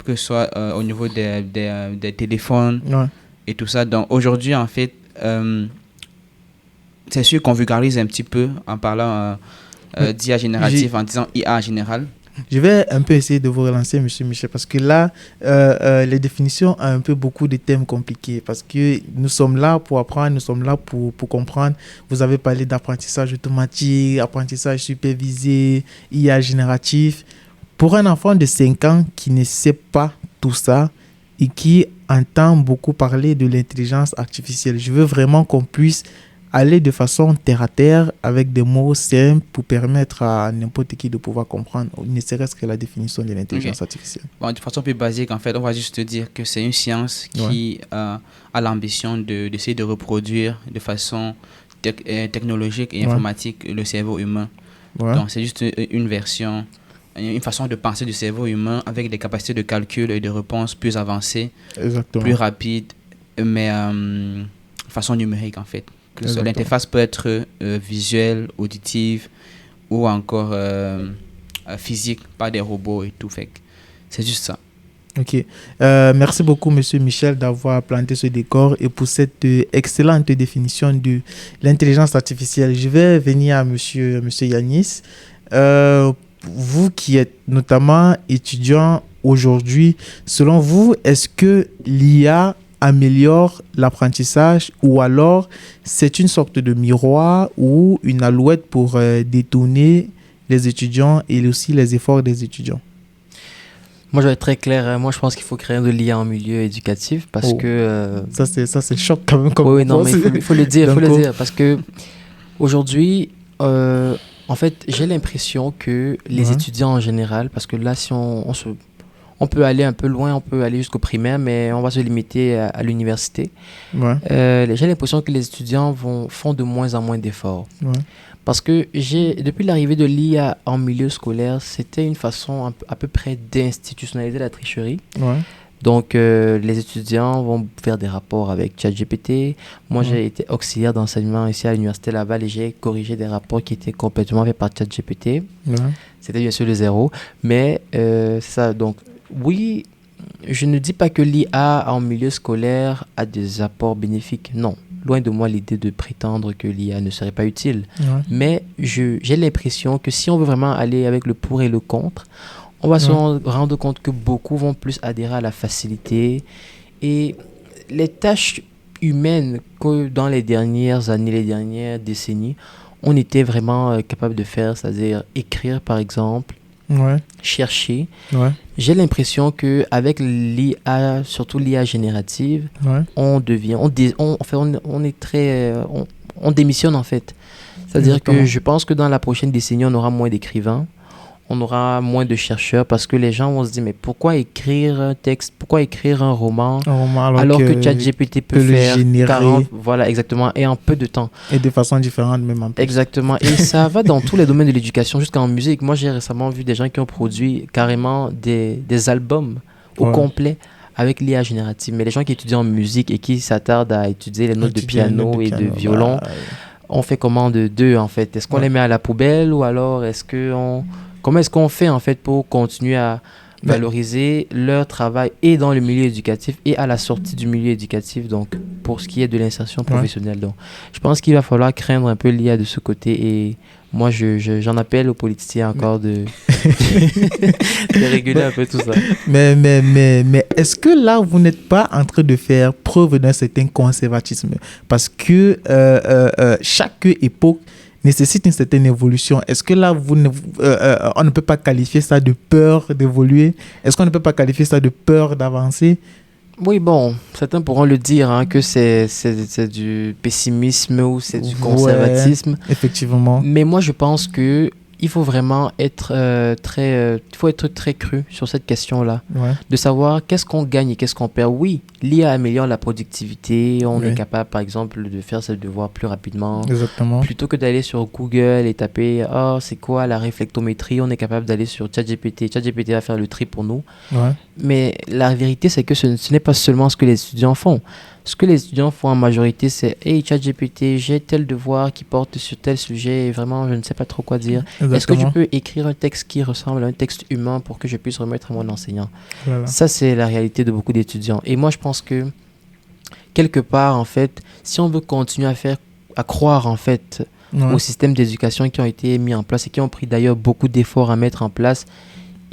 D: ce soit au niveau des téléphones et tout ça. Donc aujourd'hui, en fait, c'est sûr qu'on vulgarise un petit peu en parlant d'IA générative, en disant IA en général.
A: Je vais un peu essayer de vous relancer, Monsieur Michel, parce que là, les définitions ont un peu beaucoup de thèmes compliqués, parce que nous sommes là pour apprendre, nous sommes là pour comprendre. Vous avez parlé d'apprentissage automatique, apprentissage supervisé, IA génératif. Pour un enfant de 5 ans qui ne sait pas tout ça et qui entend beaucoup parler de l'intelligence artificielle, je veux vraiment qu'on puisse aller de façon terre à terre avec des mots simples pour permettre à n'importe qui de pouvoir comprendre, ne serait-ce que la définition de l'intelligence artificielle.
D: Bon, de façon plus basique, en fait, on va juste dire que c'est une science qui a l'ambition d'essayer de reproduire de façon technologique et informatique le cerveau humain. Donc, c'est juste une façon de penser du cerveau humain avec des capacités de calcul et de réponse plus avancées, plus rapides, mais de façon numérique, en fait. L'interface peut être visuelle, auditive ou encore physique, pas des robots et tout. Fait. C'est juste ça.
A: Ok. Merci beaucoup, Monsieur Michel, d'avoir planté ce décor et pour cette excellente définition de l'intelligence artificielle. Je vais venir à Monsieur Yanis. Vous qui êtes notamment étudiant aujourd'hui, selon vous, est-ce que l'IA améliore l'apprentissage ou alors c'est une sorte de miroir ou une alouette pour détourner les étudiants et aussi les efforts des étudiants?
B: Moi, je vais être très clair. Moi, je pense qu'il faut créer de l'IA en milieu éducatif parce que...
A: Ça, c'est choc quand même.
B: Oui, non, mais il faut le dire. Il faut le dire parce que aujourd'hui, en fait, j'ai l'impression que les étudiants en général, parce que là, si on peut aller un peu loin, on peut aller jusqu'au primaire, mais on va se limiter à l'université. J'ai l'impression que les étudiants font de moins en moins d'efforts. Parce que depuis l'arrivée de l'IA en milieu scolaire, c'était une façon à peu près d'institutionnaliser la tricherie.
A: Ouais.
B: Donc, les étudiants vont faire des rapports avec ChatGPT. Moi, j'ai été auxiliaire d'enseignement ici à l'Université Laval et j'ai corrigé des rapports qui étaient complètement faits par ChatGPT.
A: Ouais.
B: C'était bien sûr le zéro. Mais c'est ça. Donc, oui, je ne dis pas que l'IA en milieu scolaire a des apports bénéfiques. Non. Loin de moi l'idée de prétendre que l'IA ne serait pas utile.
A: Ouais.
B: Mais j'ai l'impression que si on veut vraiment aller avec le pour et le contre, on va se rendre compte que beaucoup vont plus adhérer à la facilité et les tâches humaines que dans les dernières années, les dernières décennies, on était vraiment capable de faire, c'est-à-dire écrire par exemple, chercher. Ouais. J'ai l'impression qu'avec l'IA, surtout l'IA générative, on démissionne en fait. C'est-à-dire que je pense que dans la prochaine décennie, on aura moins d'écrivains. On aura moins de chercheurs parce que les gens vont se dire mais pourquoi écrire un texte, pourquoi écrire un roman alors que ChatGPT peut faire 40, voilà exactement, et en peu de temps.
A: Et de façon différente même en plus.
B: Exactement, et ça va dans tous les domaines de l'éducation jusqu'en musique. Moi j'ai récemment vu des gens qui ont produit carrément des albums au complet avec l'IA générative, mais les gens qui étudient en musique et qui s'attardent à étudier les notes de piano et de violon, on fait comment de deux en fait? Est-ce qu'on les met à la poubelle ou alors comment est-ce qu'on fait en fait pour continuer à valoriser leur travail et dans le milieu éducatif et à la sortie du milieu éducatif, donc pour ce qui est de l'insertion professionnelle. Donc, je pense qu'il va falloir craindre un peu l'IA de ce côté et moi j'en appelle aux politiciens encore de réguler un peu tout ça.
A: Mais est-ce que là vous n'êtes pas en train de faire preuve d'un certain conservatisme? Parce que chaque époque nécessite une certaine évolution. Est-ce que là, on ne peut pas qualifier ça de peur d'évoluer? Est-ce qu'on ne peut pas qualifier ça de peur d'avancer?
B: Oui, bon, certains pourront le dire, que c'est du pessimisme ou c'est du conservatisme.
A: Effectivement.
B: Mais moi, je pense que il faut vraiment être très cru sur cette question-là, de savoir qu'est-ce qu'on gagne et qu'est-ce qu'on perd. Oui, l'IA améliore la productivité, on est capable par exemple de faire ses devoirs plus rapidement.
A: Exactement.
B: Plutôt que d'aller sur Google et taper « c'est quoi la réflectométrie ?» On est capable d'aller sur ChatGPT. ChatGPT va faire le tri pour nous. Mais la vérité, c'est que ce n'est pas seulement ce que les étudiants font. Ce que les étudiants font en majorité, c'est « Hey, ChatGPT, j'ai tel devoir qui porte sur tel sujet et vraiment, je ne sais pas trop quoi dire. Est-ce que tu peux écrire un texte qui ressemble à un texte humain pour que je puisse remettre à mon enseignant ?» Ça, c'est la réalité de beaucoup d'étudiants. Et moi, je pense que, quelque part, en fait, si on veut continuer à croire, en fait, aux systèmes d'éducation qui ont été mis en place et qui ont pris d'ailleurs beaucoup d'efforts à mettre en place,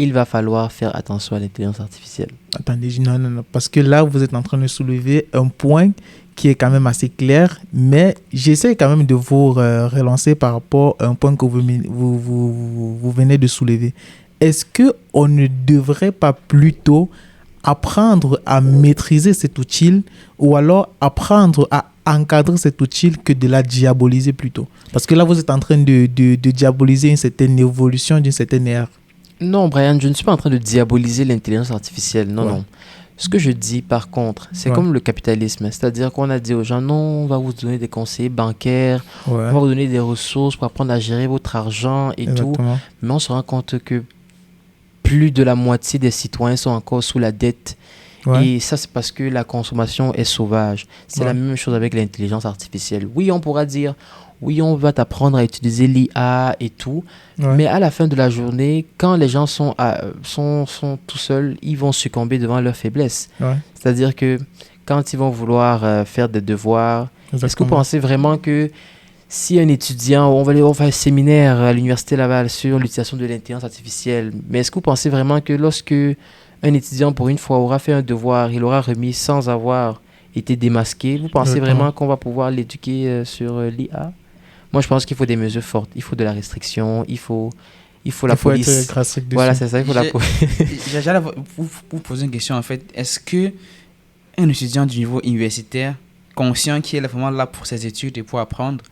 B: il va falloir faire attention à l'intelligence artificielle.
A: Attendez, non, parce que là, vous êtes en train de soulever un point qui est quand même assez clair, mais j'essaie quand même de vous relancer par rapport à un point que vous venez de soulever. Est-ce qu'on ne devrait pas plutôt apprendre à maîtriser cet outil ou alors apprendre à encadrer cet outil que de la diaboliser plutôt? Parce que là, vous êtes en train de diaboliser une certaine évolution d'une certaine ère.
B: Non, Brian, je ne suis pas en train de diaboliser l'intelligence artificielle. Non. Ce que je dis, par contre, c'est comme le capitalisme. C'est-à-dire qu'on a dit aux gens, non, on va vous donner des conseillers bancaires, on va vous donner des ressources pour apprendre à gérer votre argent et tout. Mais on se rend compte que plus de la moitié des citoyens sont encore sous la dette. Et ça, c'est parce que la consommation est sauvage. C'est la même chose avec l'intelligence artificielle. Oui, on pourra dire, oui, on va t'apprendre à utiliser l'IA et tout. Mais à la fin de la journée, quand les gens sont tout seuls, ils vont succomber devant leurs faiblesses. C'est-à-dire que quand ils vont vouloir faire des devoirs, est-ce que vous pensez vraiment que si un étudiant, on va faire un séminaire à l'Université Laval sur l'utilisation de l'intelligence artificielle, mais est-ce que vous pensez vraiment que lorsque un étudiant, pour une fois, aura fait un devoir, il l'aura remis sans avoir été démasqué, vous pensez vraiment qu'on va pouvoir l'éduquer sur l'IA? Moi, je pense qu'il faut des mesures fortes. Il faut de la restriction, il faut la police. Voilà, c'est ça, il faut la police.
D: J'allais vous poser une question, en fait. Est-ce que un étudiant du niveau universitaire, conscient qu'il est vraiment là pour ses études et pour apprendre,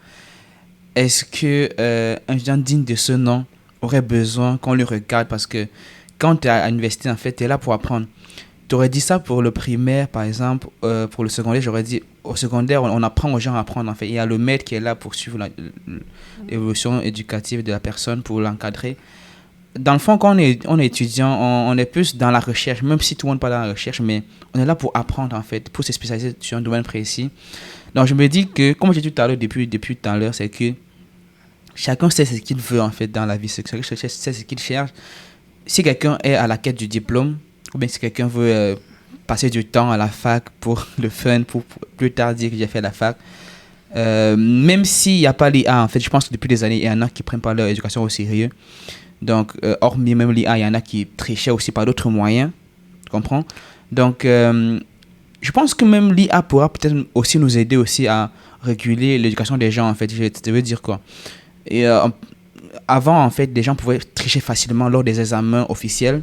D: est-ce qu'un étudiant digne de ce nom aurait besoin qu'on le regarde? Parce que quand tu es à l'université, en fait, tu es là pour apprendre. tu aurais dit ça pour le primaire, par exemple. Pour le secondaire, j'aurais dit, au secondaire, on apprend aux gens à apprendre, en fait. Il y a le maître qui est là pour suivre l'évolution éducative de la personne, pour l'encadrer. Dans le fond, quand on est étudiant, on est plus dans la recherche, même si tout le monde parle dans la recherche, mais on est là pour apprendre, en fait, pour se spécialiser sur un domaine précis. Donc, je me dis que, comme j'ai dit tout à l'heure, depuis tout à l'heure, c'est que chacun sait ce qu'il veut, en fait, dans la vie. Chacun sait ce qu'il cherche. Si quelqu'un est à la quête du diplôme, ou bien si quelqu'un veut passer du temps à la fac pour le fun, pour plus tard dire que j'ai fait la fac, même s'il n'y a pas l'IA, en fait, je pense que depuis des années, il y en a qui ne prennent pas leur éducation au sérieux. Donc, hormis même l'IA, il y en a qui trichaient aussi par d'autres moyens. Tu comprends? Donc, je pense que même l'IA pourra peut-être aussi nous aider aussi à réguler l'éducation des gens, en fait. Je veux dire quoi? Et avant, en fait, les gens pouvaient tricher facilement lors des examens officiels.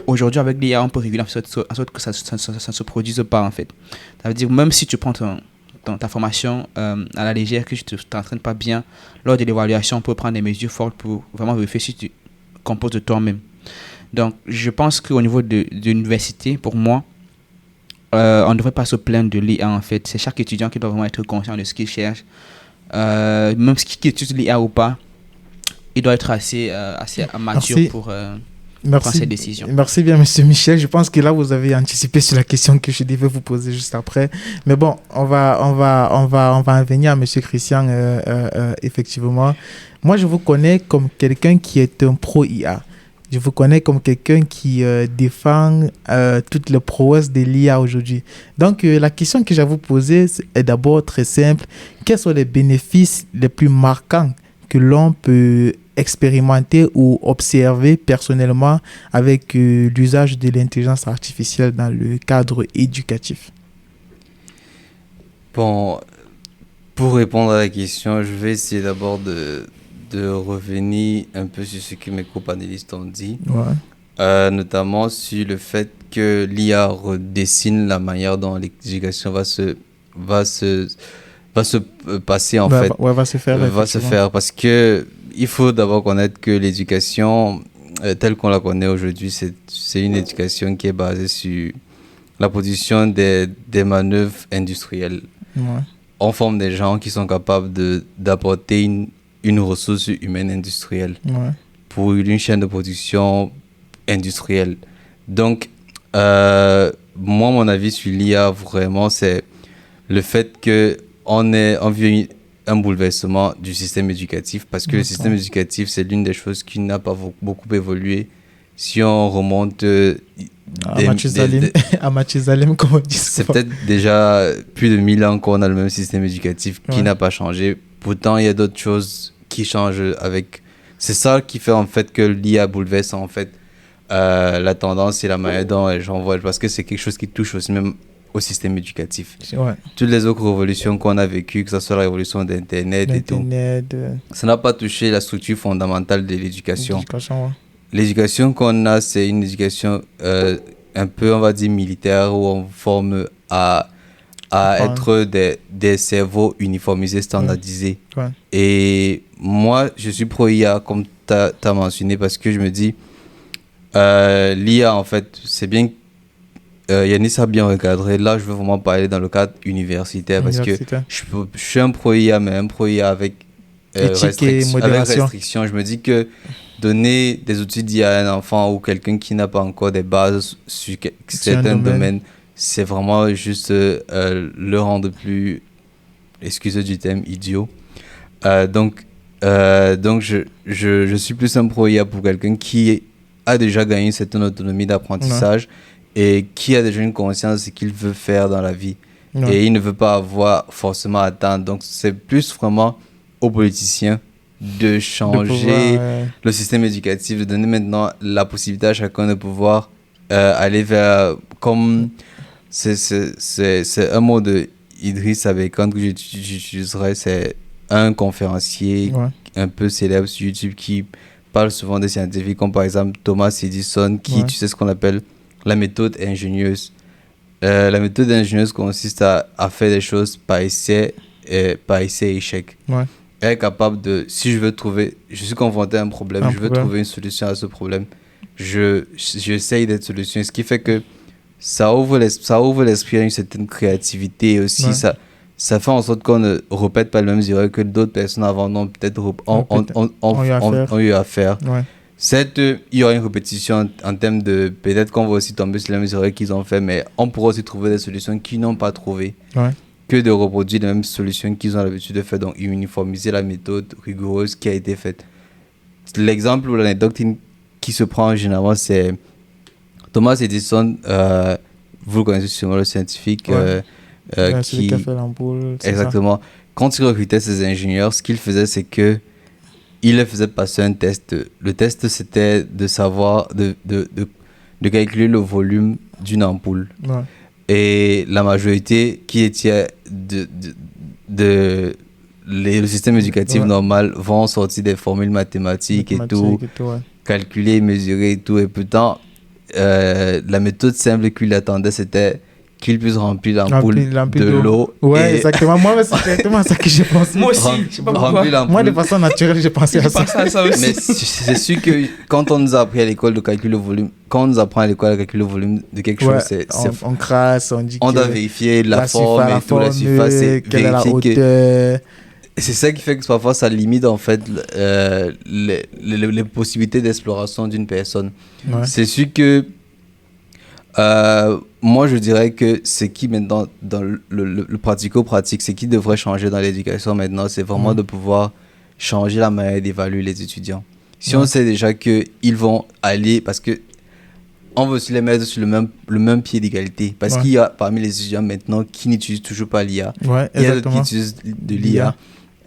D: Aujourd'hui, avec l'IA, on peut réguler en sorte que ça ne se produise pas, en fait. Ça veut dire, même si tu prends ta formation à la légère, que tu ne t'entraînes pas bien, lors de l'évaluation, on peut prendre des mesures fortes pour vraiment vérifier si tu composes de toi-même. Donc, je pense qu'au niveau de l'université, pour moi, on ne devrait pas se plaindre de l'IA, en fait. C'est chaque étudiant qui doit vraiment être conscient de ce qu'il cherche. Même qui étudie l'IA ou pas, il doit être assez mature pour prendre ses décisions.
A: Merci bien, monsieur Michel. Je pense que là, vous avez anticipé sur la question que je devais vous poser juste après. Mais bon, on va en venir à monsieur Christian, effectivement. Moi, je vous connais comme quelqu'un qui est un pro-IA. Je vous connais comme quelqu'un qui défend toutes les prouesses de l'IA aujourd'hui. Donc, la question que j'ai à vous poser est d'abord très simple. Quels sont les bénéfices les plus marquants que l'on peut expérimenter ou observer personnellement avec l'usage de l'intelligence artificielle dans le cadre éducatif?
C: Bon, pour répondre à la question, je vais essayer d'abord de revenir un peu sur ce que mes co-panélistes ont dit, notamment sur le fait que l'IA redessine la manière dont l'éducation va se passer, en fait.
A: Va se faire.
C: Va se faire, parce que il faut d'abord connaître que l'éducation, telle qu'on la connaît aujourd'hui, c'est une éducation qui est basée sur la production des manœuvres industrielles. On forme des gens qui sont capables d'apporter une ressource humaine industrielle pour une chaîne de production industrielle. Donc, moi, mon avis sur l'IA, vraiment, c'est le fait qu'on vit un bouleversement du système éducatif, parce que le système éducatif, c'est l'une des choses qui n'a pas beaucoup évolué. Si on remonte
A: à Mathusalem, comme on dit.
C: C'est peut-être déjà plus de 1000 ans qu'on a le même système éducatif qui n'a pas changé. Pourtant, il y a d'autres choses qui changent avec... C'est ça qui fait en fait que l'IA bouleverse en fait la tendance et la manière dont les gens voient, parce que c'est quelque chose qui touche aussi même au système éducatif. Toutes les autres révolutions qu'on a vécues, que ce soit la révolution d'Internet et tout, ça n'a pas touché la structure fondamentale de l'éducation. L'éducation qu'on a, c'est une éducation un peu, on va dire, militaire, où on forme à être des cerveaux uniformisés, standardisés. Et moi, je suis pro-IA, comme tu as mentionné, parce que je me dis, l'IA, en fait, c'est bien... Yanis a bien recadré. Là, je veux vraiment parler dans le cadre universitaire, parce que je suis un pro-IA, mais un pro-IA avec restriction. Je me dis que donner des outils d'IA à un enfant ou quelqu'un qui n'a pas encore des bases sur certains domaines, c'est vraiment juste le rendre plus, excusez du terme, idiot. Donc je suis plus un pro-IA pour quelqu'un qui a déjà gagné une certaine autonomie d'apprentissage et qui a déjà une conscience de ce qu'il veut faire dans la vie. Et il ne veut pas avoir forcément à attendre. Donc c'est plus vraiment aux politiciens de changer le système éducatif, de donner maintenant la possibilité à chacun de pouvoir aller vers, comme c'est un mot de Idriss Abekand que j'utiliserais, c'est un conférencier un peu célèbre sur YouTube qui parle souvent des scientifiques, comme par exemple Thomas Edison, qui tu sais ce qu'on appelle la méthode ingénieuse. La méthode ingénieuse consiste à faire des choses par essai et échec. Elle est capable de, si je suis confronté à un problème, je veux trouver une solution à ce problème, j'essaye d'être solution. Ce qui fait que ça ouvre l'esprit à une certaine créativité et aussi ça fait en sorte qu'on ne répète pas les mêmes erreurs que d'autres personnes avant ont peut-être ont eu à faire.
A: Ouais.
C: Certes, il y aura une répétition en termes de peut-être qu'on va aussi tomber sur les mêmes erreurs qu'ils ont fait, mais on pourra aussi trouver des solutions qu'ils n'ont pas trouvées que de reproduire les mêmes solutions qu'ils ont l'habitude de faire, donc uniformiser la méthode rigoureuse qui a été faite. L'exemple ou l'anecdote qui se prend généralement, c'est Thomas Edison, vous le connaissez sûrement, le scientifique
A: qui a fait l'ampoule.
C: Exactement. Ça. Quand il recrutait ses ingénieurs, ce qu'il faisait, c'est que il leur faisait passer un test. Le test, c'était de savoir, de calculer le volume d'une ampoule.
A: Ouais.
C: Et la majorité qui était le système éducatif normal vont sortir des formules mathématiques et tout calculer, mesurer et tout. Et pourtant, la méthode simple qu'il attendait, c'était qu'il puisse remplir l'ampoule de l'eau.
A: Ouais, exactement. Moi, c'est exactement ça que j'ai pensé.
D: Moi aussi, je sais pas pourquoi.
A: Moi, de façon naturelle, j'ai pensé à ça
C: aussi. Mais c'est sûr que quand on nous a appris à l'école de calculer le volume, quand on nous apprend à l'école à calculer le volume de quelque chose,
A: on crasse, on dit
C: on doit vérifier la forme et tout, la surface, et
A: quelle est la hauteur.
C: C'est ça qui fait que parfois ça limite en fait les possibilités d'exploration d'une personne.
A: Ouais.
C: C'est sûr que moi je dirais que ce qui maintenant dans le pratico-pratique, ce qui devrait changer dans l'éducation maintenant, c'est vraiment de pouvoir changer la manière d'évaluer les étudiants. Si on sait déjà qu'ils vont aller, parce que on veut aussi les mettre sur le même pied d'égalité, parce qu'il y a parmi les étudiants maintenant qui n'utilisent toujours pas l'IA. Il y a d'autres qui utilisent de l'IA.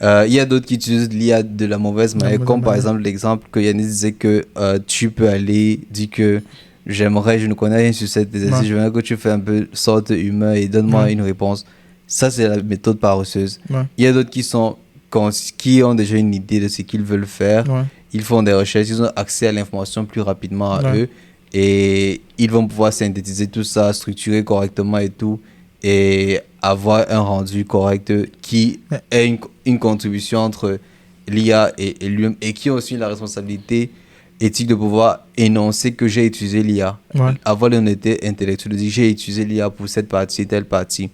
C: Il y a d'autres qui utilisent l'IA de la mauvaise manière, comme par exemple l'exemple que Yannis disait que tu peux aller dire que je ne connais rien sur cette exercice, je veux que tu fais un peu sorte humain et donne-moi une réponse. Ça, c'est la méthode paresseuse. Il y a d'autres qui ont déjà une idée de ce qu'ils veulent faire. Ils font des recherches, ils ont accès à l'information plus rapidement à eux et ils vont pouvoir synthétiser tout ça, structurer correctement et tout, et avoir un rendu correct qui est une contribution entre l'IA et lui-même, et qui a aussi la responsabilité éthique de pouvoir énoncer que j'ai utilisé l'IA. Avoir l'honnêteté intellectuelle de dire j'ai utilisé l'IA pour cette partie, telle partie.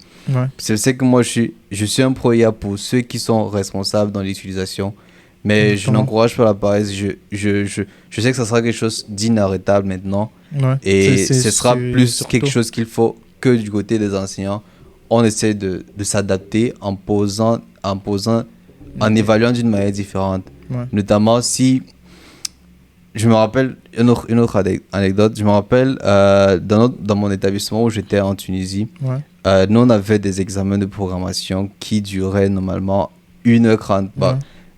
C: C'est que moi je suis un pro-IA pour ceux qui sont responsables dans l'utilisation, mais je n'encourage pas la paresse. Je sais que ça sera quelque chose d'inarrêtable maintenant, et ce sera plus quelque chose qu'il faut que du côté des enseignants, on essaie de s'adapter en évaluant d'une manière différente. Notamment si, je me rappelle une autre anecdote, je me rappelle dans mon établissement où j'étais en Tunisie, nous on avait des examens de programmation qui duraient normalement 1h30.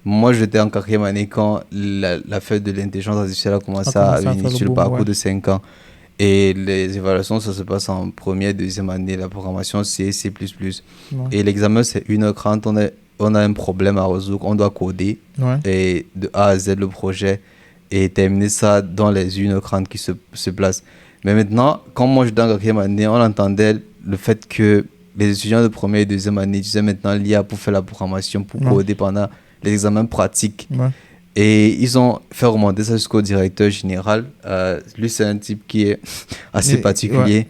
C: Moi j'étais en 4e année quand la fête de l'intelligence artificielle a commencé à venir sur le parcours de 5 ans. Et les évaluations, ça se passe en première, deuxième année. La programmation, c'est C++. Et l'examen, c'est 1h30. On a un problème à résoudre. On doit coder et de A à Z le projet et terminer ça dans les 1h30 qui se placent. Mais maintenant, quand moi j'étais en 4e année, on entendait le fait que les étudiants de première et deuxième année utilisaient maintenant l'IA pour faire la programmation, pour coder pendant les examens pratiques. Et ils ont fait remonter ça jusqu'au directeur général. Lui, c'est un type qui est assez particulier.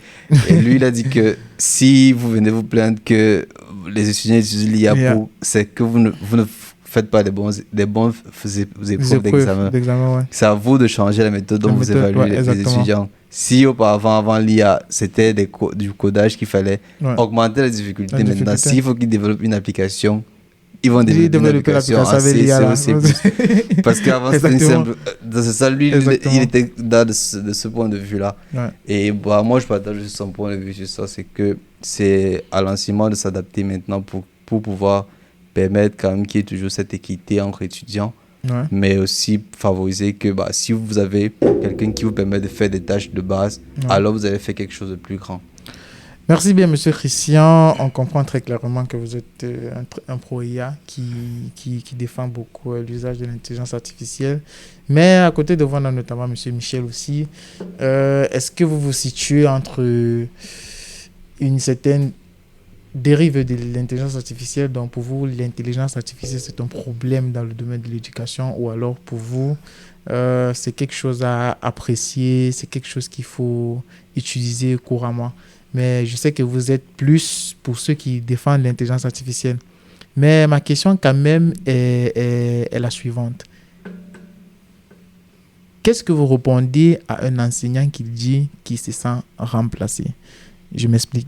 C: Et lui, il a dit que si vous venez vous plaindre que les étudiants utilisent l'IA, c'est que vous ne faites pas des bons épreuves d'examen. C'est à vous de changer la méthode dont vous évaluez les étudiants. Si auparavant, avant l'IA, c'était du codage qu'il fallait augmenter la difficulté. Maintenant, s'il faut qu'ils développent une application, ils vont développer l'application en C++. Parce qu'avant, c'était une simple... C'est ça, lui, il était de ce point de vue-là. Et moi, je partage son point de vue sur ça. C'est que c'est à l'enseignement de s'adapter maintenant pour pouvoir permettre quand même qu'il y ait toujours cette équité entre étudiants. Mais aussi favoriser que si vous avez quelqu'un qui vous permet de faire des tâches de base, alors vous allez faire quelque chose de plus grand.
A: Merci bien, Monsieur Christian. On comprend très clairement que vous êtes un pro-IA qui défend beaucoup l'usage de l'intelligence artificielle. Mais à côté de vous, on a notamment Monsieur Michel aussi. Est-ce que vous vous situez entre une certaine dérive de l'intelligence artificielle, donc pour vous, l'intelligence artificielle, c'est un problème dans le domaine de l'éducation, ou alors pour vous, c'est quelque chose à apprécier, c'est quelque chose qu'il faut utiliser couramment. Mais je sais que vous êtes plus pour ceux qui défendent l'intelligence artificielle. Mais ma question quand même est la suivante. Qu'est-ce que vous répondez à un enseignant qui dit qu'il se sent remplacé? Je m'explique.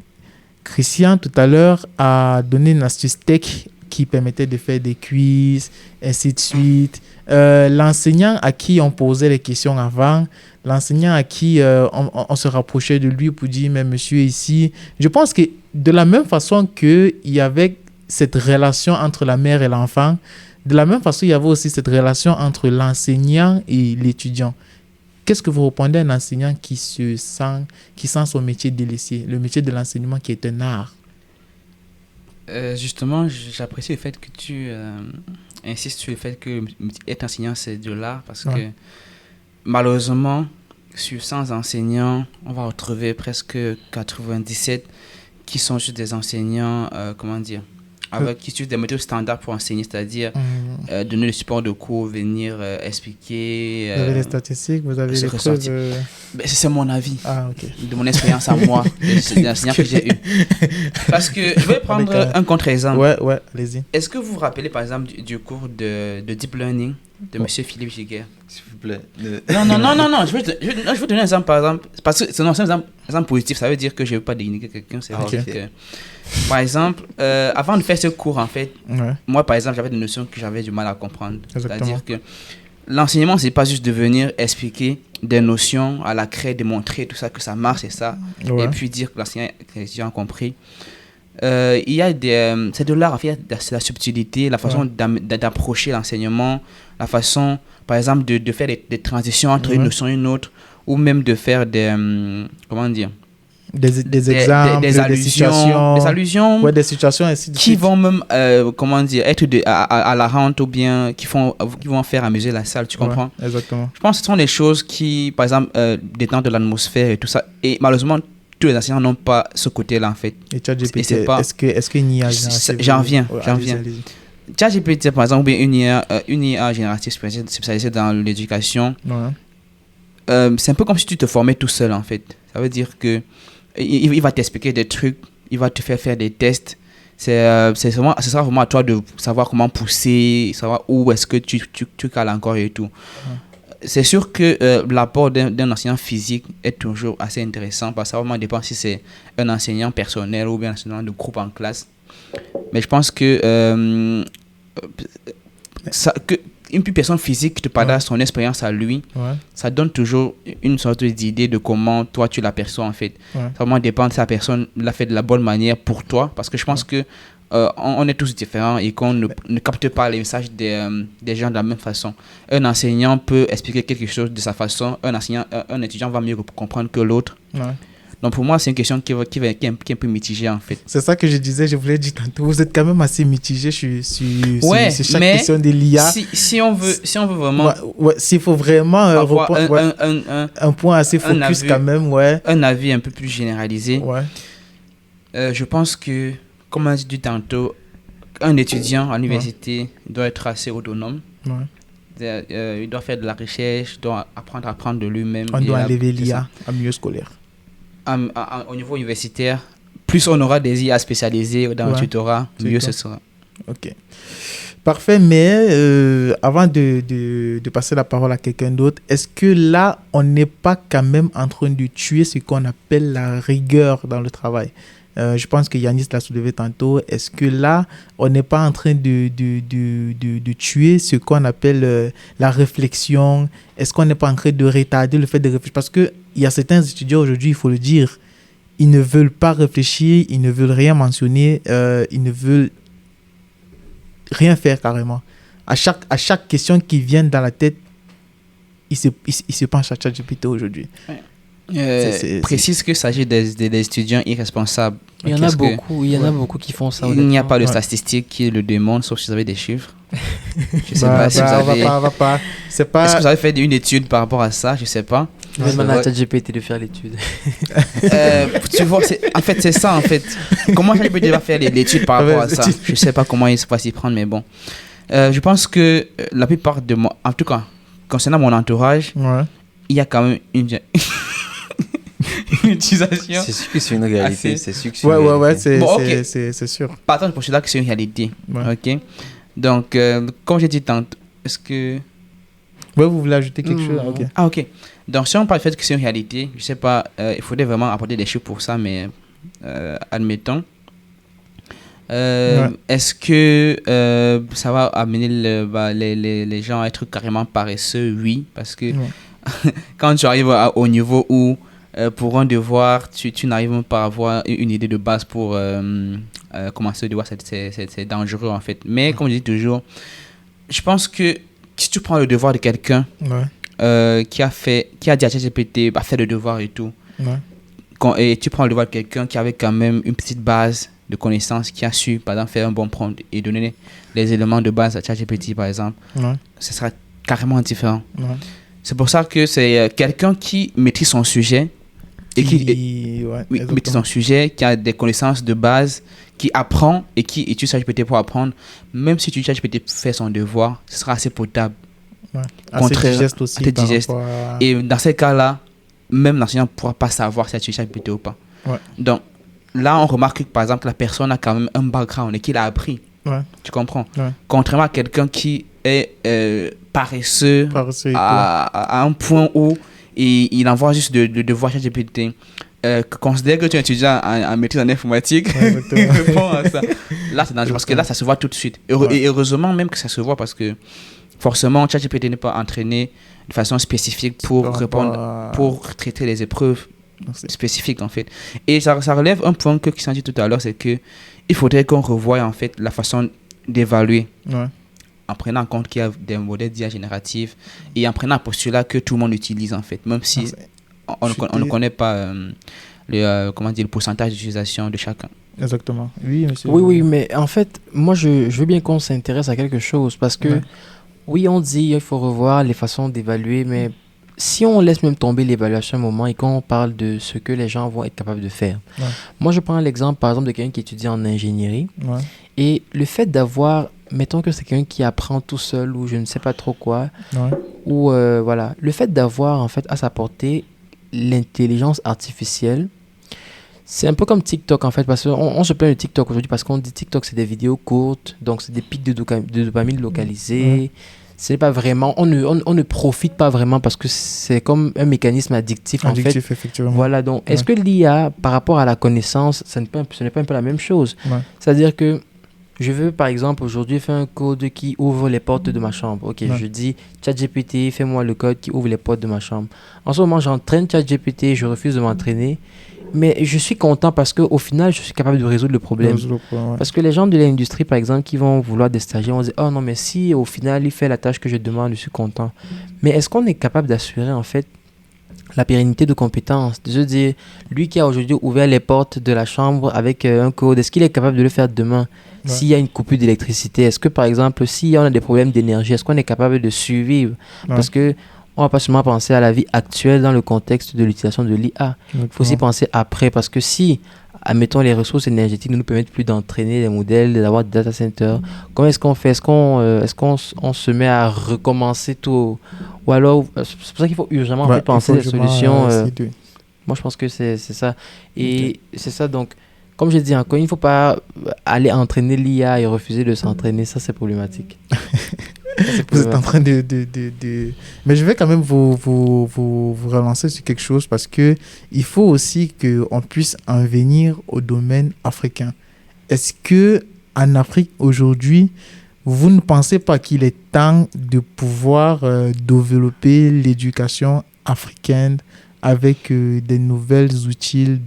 A: Christian, tout à l'heure, a donné une astuce tech qui permettait de faire des quiz, ainsi de suite. L'enseignant à qui on posait les questions avant, l'enseignant à qui on se rapprochait de lui pour dire, mais monsieur ici, je pense que de la même façon qu'il y avait cette relation entre la mère et l'enfant, de la même façon, il y avait aussi cette relation entre l'enseignant et l'étudiant. Qu'est-ce que vous répondez à un enseignant qui sent son métier délaissé, le métier de l'enseignement qui est un art?
D: Justement, j'apprécie le fait que tu insistes sur le fait que être enseignant, c'est de l'art, parce que malheureusement, sur 100 enseignants, on va retrouver presque 97 qui sont juste des enseignants, qui utilisent des méthodes standards pour enseigner, c'est-à-dire donner le support de cours, venir expliquer.
A: Vous avez les statistiques, vous avez les preuves.
D: C'est mon avis,
A: de
D: mon expérience à moi, des enseignants que j'ai eu. Parce que je vais prendre un contre-exemple.
A: Ouais, allez-y.
D: Est-ce que vous vous rappelez par exemple du cours de Deep Learning de M. Philippe Giguère?
C: S'il vous plaît.
D: Non, je veux donner un exemple par exemple, parce que c'est un exemple positif, ça veut dire que je ne veux pas dénigrer quelqu'un, c'est vrai que... Par exemple, avant de faire ce cours, en fait, moi, par exemple, j'avais des notions que j'avais du mal à comprendre.
A: Exactement.
D: C'est-à-dire que l'enseignement, c'est pas juste de venir expliquer des notions à la craie, démontrer tout ça, que ça marche et ça, et puis dire que l'enseignant a compris. Il y a c'est de l'art, en fait, c'est la subtilité, la façon d'approcher l'enseignement, la façon, par exemple, de faire des transitions entre une notion et une autre, ou même de faire des exemples, des allusions,
A: des situations ainsi de
D: qui
A: suite.
D: vont même être à la rente, ou bien qui vont faire amuser la salle, tu comprends?
A: Exactement.
D: Je pense que ce sont des choses qui, par exemple, détendent de l'atmosphère et tout ça, et malheureusement tous les enseignants n'ont pas ce côté-là, en fait.
A: Et ChatGPT, est-ce qu'il y a
D: j'en viens. ChatGPT, par exemple, ou bien une IA générative spécialisée dans l'éducation, c'est un peu comme si tu te formais tout seul, en fait. Ça veut dire que il va t'expliquer des trucs, il va te faire des tests. Ce sera vraiment à toi de savoir comment pousser, savoir où est-ce que tu cales encore et tout. C'est sûr que l'apport d'un enseignant physique est toujours assez intéressant, parce que ça vraiment dépend si c'est un enseignant personnel ou bien un enseignant de groupe en classe. Mais je pense que une personne physique qui te partage son expérience à lui, ça donne toujours une sorte d'idée de comment toi tu l'aperçois, en fait. Ça vraiment dépend si la personne l'a fait de la bonne manière pour toi, parce que je pense que on est tous différents et qu'on ne capte pas les messages des gens de la même façon. Un enseignant peut expliquer quelque chose de sa façon, un étudiant va mieux comprendre que l'autre. Donc pour moi, c'est une question qui est un peu mitigée, en fait.
A: C'est ça que je disais, je voulais dire tantôt. Vous êtes quand même assez mitigé sur chaque question de l'IA.
D: Si on veut vraiment...
A: s'il faut vraiment
D: avoir
A: un point assez focus quand même.
D: Un avis un peu plus généralisé. Je pense que, comme on a dit tantôt, un étudiant à l'université doit être assez autonome. Il doit faire de la recherche, doit apprendre à apprendre de lui-même.
A: On doit enlever l'IA en milieu scolaire.
D: Au niveau universitaire, plus on aura des IA spécialisées dans le tutorat, mieux ce sera.
A: Ok. Parfait, mais avant de passer la parole à quelqu'un d'autre, est-ce que là, on n'est pas quand même en train de tuer ce qu'on appelle la rigueur dans le travail? Je pense que Yanis l'a soulevé tantôt. Est-ce que là, on n'est pas en train de tuer ce qu'on appelle la réflexion? Est-ce qu'on n'est pas en train de retarder le fait de réfléchir? Parce qu'il y a certains étudiants aujourd'hui, il faut le dire, ils ne veulent pas réfléchir, ils ne veulent rien mentionner, ils ne veulent rien faire carrément. À chaque question qui vient dans la tête, ils se penchent à ChatGPT aujourd'hui.
D: Précise qu'il s'agit des étudiants irresponsables.
B: Il y en a beaucoup qui font ça.
D: Il n'y a pas de statistiques qui le démontrent, sauf si vous avez des chiffres. Je sais pas si vous avez... Est-ce que vous avez fait une étude par rapport à ça? Je sais pas.
B: Je vais demander à ChatGPT de faire l'étude.
D: Tu vois, en fait, c'est ça, en fait. Comment ChatGPT va faire l'étude par rapport à ça? Je sais pas comment il va s'y prendre, mais bon. Je pense que la plupart de moi, en tout cas, concernant mon entourage, il y a quand même une utilisation.
C: C'est sûr que c'est une réalité.
D: Assez...
C: C'est sûr que c'est une réalité.
A: C'est sûr.
D: Partons du postulat que c'est une réalité. Ok. Donc, comme j'ai dit tantôt, est-ce que...
A: Ouais, vous voulez ajouter quelque chose? Okay.
D: Ah, ok. Donc, si on parle du fait que c'est une réalité, je sais pas, il faudrait vraiment apporter des chiffres pour ça, mais admettons. Est-ce que ça va amener les gens à être carrément paresseux? Oui, parce que quand tu arrives au niveau où pour un devoir, tu n'arrives même pas à avoir une idée de base pour commencer le devoir, c'est dangereux en fait. Mais comme je dis toujours, je pense que si tu prends le devoir de quelqu'un qui a dit à ChatGPT, faire le devoir et tout, et tu prends le devoir de quelqu'un qui avait quand même une petite base de connaissances, qui a su, par exemple, faire un bon prompt et donner les éléments de base à ChatGPT, par exemple, ce sera carrément différent. C'est pour ça que c'est quelqu'un qui maîtrise son sujet et qui maîtrise son sujet, qui a des connaissances de base, qui apprend et qui utilise ChatGPT pour apprendre. Même si tu utilises ChatGPT pour faire son devoir, ce sera assez potable.
A: Assez digeste aussi.
D: Assez digeste. Et dans ces cas-là, même l'enseignant ne pourra pas savoir si tu utilises ChatGPT ou pas. Donc, là, on remarque que, par exemple, la personne a quand même un background et qu'il a appris. Tu comprends? Contrairement à quelqu'un qui est paresseux à un point où il envoie juste de devoir ChatGPT. Considère que tu es étudiant en maîtrise en informatique, répond à ça. Là, c'est dangereux parce que là, ça se voit tout de suite. Et heureusement même que ça se voit parce que forcément, ChatGPT n'est pas entraîné de façon spécifique pour répondre, pour traiter les épreuves spécifiques en fait. Et ça relève un point que Christian dit tout à l'heure, c'est que il faudrait qu'on revoie en fait la façon d'évaluer. En prenant en compte qu'il y a des modèles d'IA génératifs et en prenant un postulat que tout le monde utilise en fait, même si on ne connaît pas le pourcentage d'utilisation de chacun.
A: Exactement. Oui, monsieur.
B: Oui, mais en fait, moi, je veux bien qu'on s'intéresse à quelque chose parce que, oui, on dit qu'il faut revoir les façons d'évaluer, mais si on laisse même tomber l'évaluation un moment et qu'on parle de ce que les gens vont être capables de faire. Moi, je prends l'exemple, par exemple, de quelqu'un qui étudie en ingénierie et le fait d'avoir, mettons que c'est quelqu'un qui apprend tout seul ou je ne sais pas trop quoi, ou voilà, le fait d'avoir en fait à sa portée l'intelligence artificielle, c'est un peu comme TikTok en fait, parce qu'on se plaint de TikTok aujourd'hui parce qu'on dit TikTok c'est des vidéos courtes, donc c'est des pics de dopamine localisés. C'est pas vraiment, on ne profite pas vraiment parce que c'est comme un mécanisme addictif en fait.
A: Effectivement.
B: Voilà, donc est-ce que l'IA par rapport à la connaissance, ce n'est pas un peu la même chose? C'est-à-dire que je veux par exemple aujourd'hui faire un code qui ouvre les portes de ma chambre. Ok, je dis ChatGPT, fais-moi le code qui ouvre les portes de ma chambre. En ce moment, j'entraîne ChatGPT, je refuse de m'entraîner. Mais je suis content parce qu'au final, je suis capable de résoudre le problème. Parce que les gens de l'industrie, par exemple, qui vont vouloir des stagiaires, vont dire « Oh non, mais si au final, il fait la tâche que je demande, je suis content. » Mais est-ce qu'on est capable d'assurer, en fait, la pérennité de compétences? De se dire, lui qui a aujourd'hui ouvert les portes de la chambre avec un code, est-ce qu'il est capable de le faire demain? S'il y a une coupure d'électricité, est-ce que, par exemple, si on a des problèmes d'énergie, est-ce qu'on est capable de survivre? Parce que on ne va pas seulement penser à la vie actuelle dans le contexte de l'utilisation de l'IA. Il faut aussi penser après, parce que si, admettons, les ressources énergétiques ne nous permettent plus d'entraîner les modèles, d'avoir des data centers, comment est-ce qu'on fait? Est-ce qu'on se met à recommencer tout? Ou alors, c'est pour ça qu'il faut urgemment en fait, penser des solutions. Moi, je pense que c'est ça. Et c'est ça, donc, comme je dis encore, il ne faut pas aller entraîner l'IA et refuser de s'entraîner. Ça, c'est problématique.
A: Vous êtes en train de... Mais je vais quand même vous relancer sur quelque chose parce que il faut aussi qu'on puisse en venir au domaine africain. Est-ce que en Afrique aujourd'hui, vous ne pensez pas qu'il est temps de pouvoir développer l'éducation africaine avec des nouvelles outils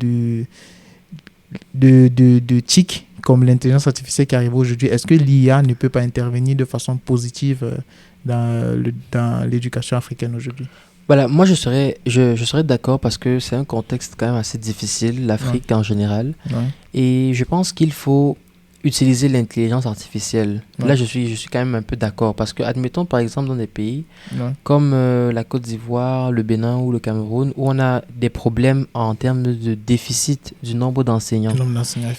A: de TIC comme l'intelligence artificielle qui arrive aujourd'hui? Est-ce que l'IA ne peut pas intervenir de façon positive dans l'éducation africaine aujourd'hui?
B: Voilà, moi je serais d'accord parce que c'est un contexte quand même assez difficile, l'Afrique en général. Et je pense qu'il faut utiliser l'intelligence artificielle. Là, je suis quand même un peu d'accord parce que, admettons par exemple dans des pays comme la Côte d'Ivoire, le Bénin ou le Cameroun, où on a des problèmes en termes de déficit du nombre d'enseignants.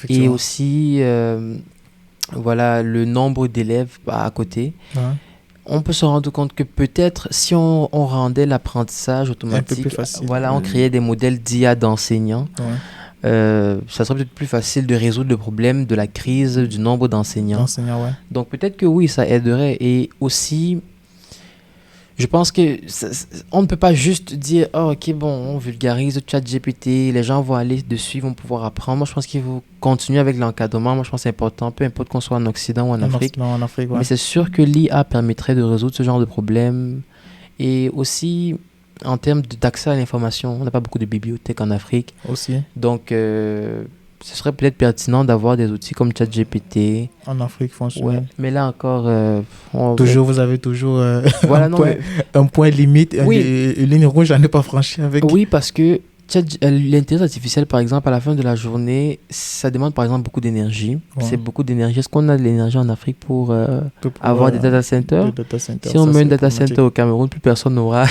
B: Et aussi, voilà, le nombre d'élèves à côté. on peut se rendre compte que peut-être si on rendait l'apprentissage automatique,
A: plus facile.
B: voilà, on créait des modèles d'IA d'enseignants, ça serait peut-être plus facile de résoudre le problème de la crise du nombre d'enseignants.
A: Ouais.
B: Donc peut-être que oui, ça aiderait. Et aussi, je pense que on ne peut pas juste dire oh, ok, bon, on vulgarise le ChatGPT, les gens vont aller dessus, ils vont pouvoir apprendre. Moi, je pense qu'il faut continuer avec l'encadrement. Moi, je pense que c'est important, peu importe qu'on soit en Occident ou en Afrique.
A: En Afrique, ouais.
B: Mais c'est sûr que l'IA permettrait de résoudre ce genre de problème. Et aussi, en termes d'accès à l'information, on n'a pas beaucoup de bibliothèques en Afrique.
A: Aussi.
B: Donc, ce serait peut-être pertinent d'avoir des outils comme ChatGPT.
A: En Afrique, franchement.
B: Ouais. Mais là encore...
A: vous avez toujours
B: voilà,
A: un point limite,
B: oui.
A: une ligne rouge à ne pas franchir avec.
B: Oui, parce que l'intelligence artificielle, par exemple, à la fin de la journée, ça demande par exemple beaucoup d'énergie. Ouais. C'est beaucoup d'énergie. Est-ce qu'on a de l'énergie en Afrique pour avoir des data centers? Si on met un data center au Cameroun, plus personne n'aura.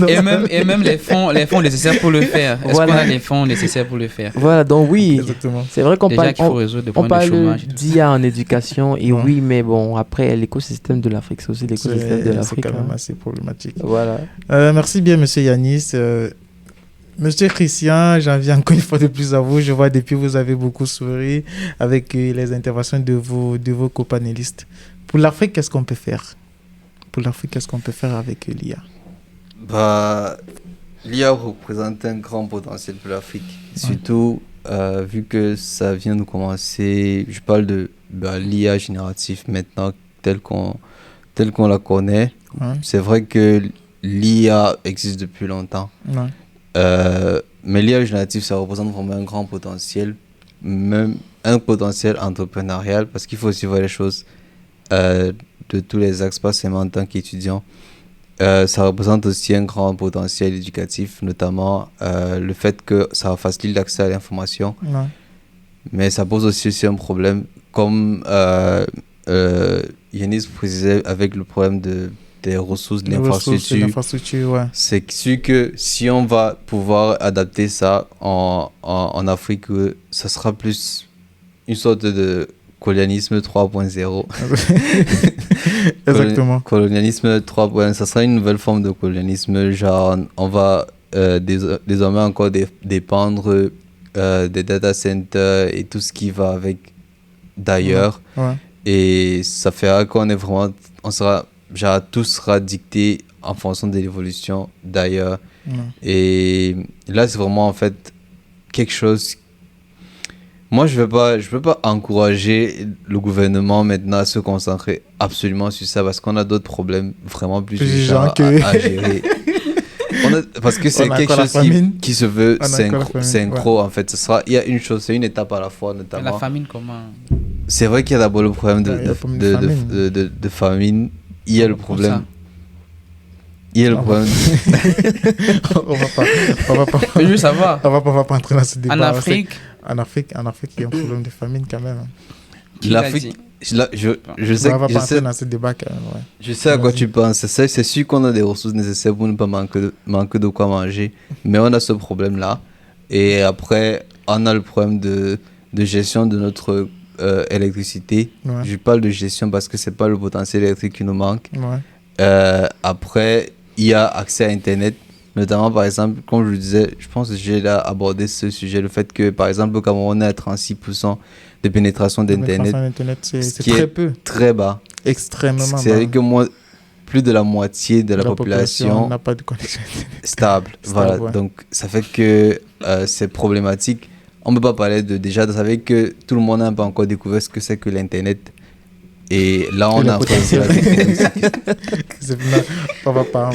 D: et même les fonds nécessaires pour le faire. Est-ce qu'on a les fonds nécessaires pour le faire?
B: Voilà, donc oui.
A: Exactement.
B: C'est vrai qu'on
D: parle
B: d'IA en éducation. Et oui, mais bon, après, l'écosystème de l'Afrique, c'est aussi l'écosystème de l'Afrique.
A: C'est quand même assez problématique.
B: Voilà.
A: Merci bien, monsieur Yanis. Monsieur Christian, j'en viens encore une fois de plus à vous. Je vois depuis vous avez beaucoup souri avec les interventions de vos copanélistes. Pour l'Afrique, qu'est-ce qu'on peut faire? Pour l'Afrique, qu'est-ce qu'on peut faire avec l'IA?
C: L'IA représente un grand potentiel pour l'Afrique. Surtout, vu que ça vient de commencer, je parle de l'IA générative maintenant, telle qu'on la connaît. Ouais. C'est vrai que l'IA existe depuis longtemps. Ouais. Mais l'IA générative, ça représente vraiment un grand potentiel, même un potentiel entrepreneurial, parce qu'il faut aussi voir les choses de tous les axes, pas seulement en tant qu'étudiant. Ça représente aussi un grand potentiel éducatif, notamment le fait que ça facilite l'accès à l'information. Ouais. Mais ça pose aussi un problème, comme Yanis précisait, avec le problème des ressources, de l'infrastructure.
A: Ouais.
C: C'est sûr que si on va pouvoir adapter ça en Afrique, ça sera plus une sorte de colonialisme 3.0.
A: Exactement.
C: Colonialisme 3.0, ça sera une nouvelle forme de colonialisme. Genre, on va désormais encore dépendre des data centers et tout ce qui va avec d'ailleurs.
A: Ouais.
C: Et ça fera qu'on est vraiment... tout sera dicté en fonction de l'évolution d'ailleurs. Et là, c'est vraiment en fait quelque chose... Moi, je veux pas encourager le gouvernement maintenant à se concentrer absolument sur ça parce qu'on a d'autres problèmes vraiment plus urgents à gérer. Parce que c'est quelque chose qui se veut synchro en fait. Il y a une chose, c'est une étape à la fois notamment.
D: Mais la famine, comment?
C: C'est vrai qu'il y a d'abord le problème de famine. Il y a le problème.
A: On va pas.
D: Je veux savoir.
A: On va pas entrer dans ce débat.
D: En Afrique,
A: il y a un problème de famine quand même.
C: L'Afrique, je sais.
A: On va pas entrer dans ce débat quand même. Ouais.
C: Je sais à quoi tu penses. C'est sûr qu'on a des ressources nécessaires pour ne pas manquer de quoi manger, mais on a ce problème-là. Et après, on a le problème de gestion de notre électricité. Ouais. Je parle de gestion parce que c'est pas le potentiel électrique qui nous manque. Ouais. Après, il y a accès à Internet, notamment par exemple, comme je le disais, je pense que j'ai là abordé ce sujet, le fait que par exemple au Cameroun on est à 36% de pénétration d'Internet.
A: C'est très peu.
C: Très bas.
A: Extrêmement bas.
C: C'est-à-dire que plus de la moitié de la population
A: n'a pas de connexion
C: stable. Voilà. Ouais. Donc ça fait que c'est problématique. On ne peut pas parler déjà, vous savez que tout le monde n'a pas encore découvert ce que c'est que l'Internet. Et là, on a
A: on va pas.
C: On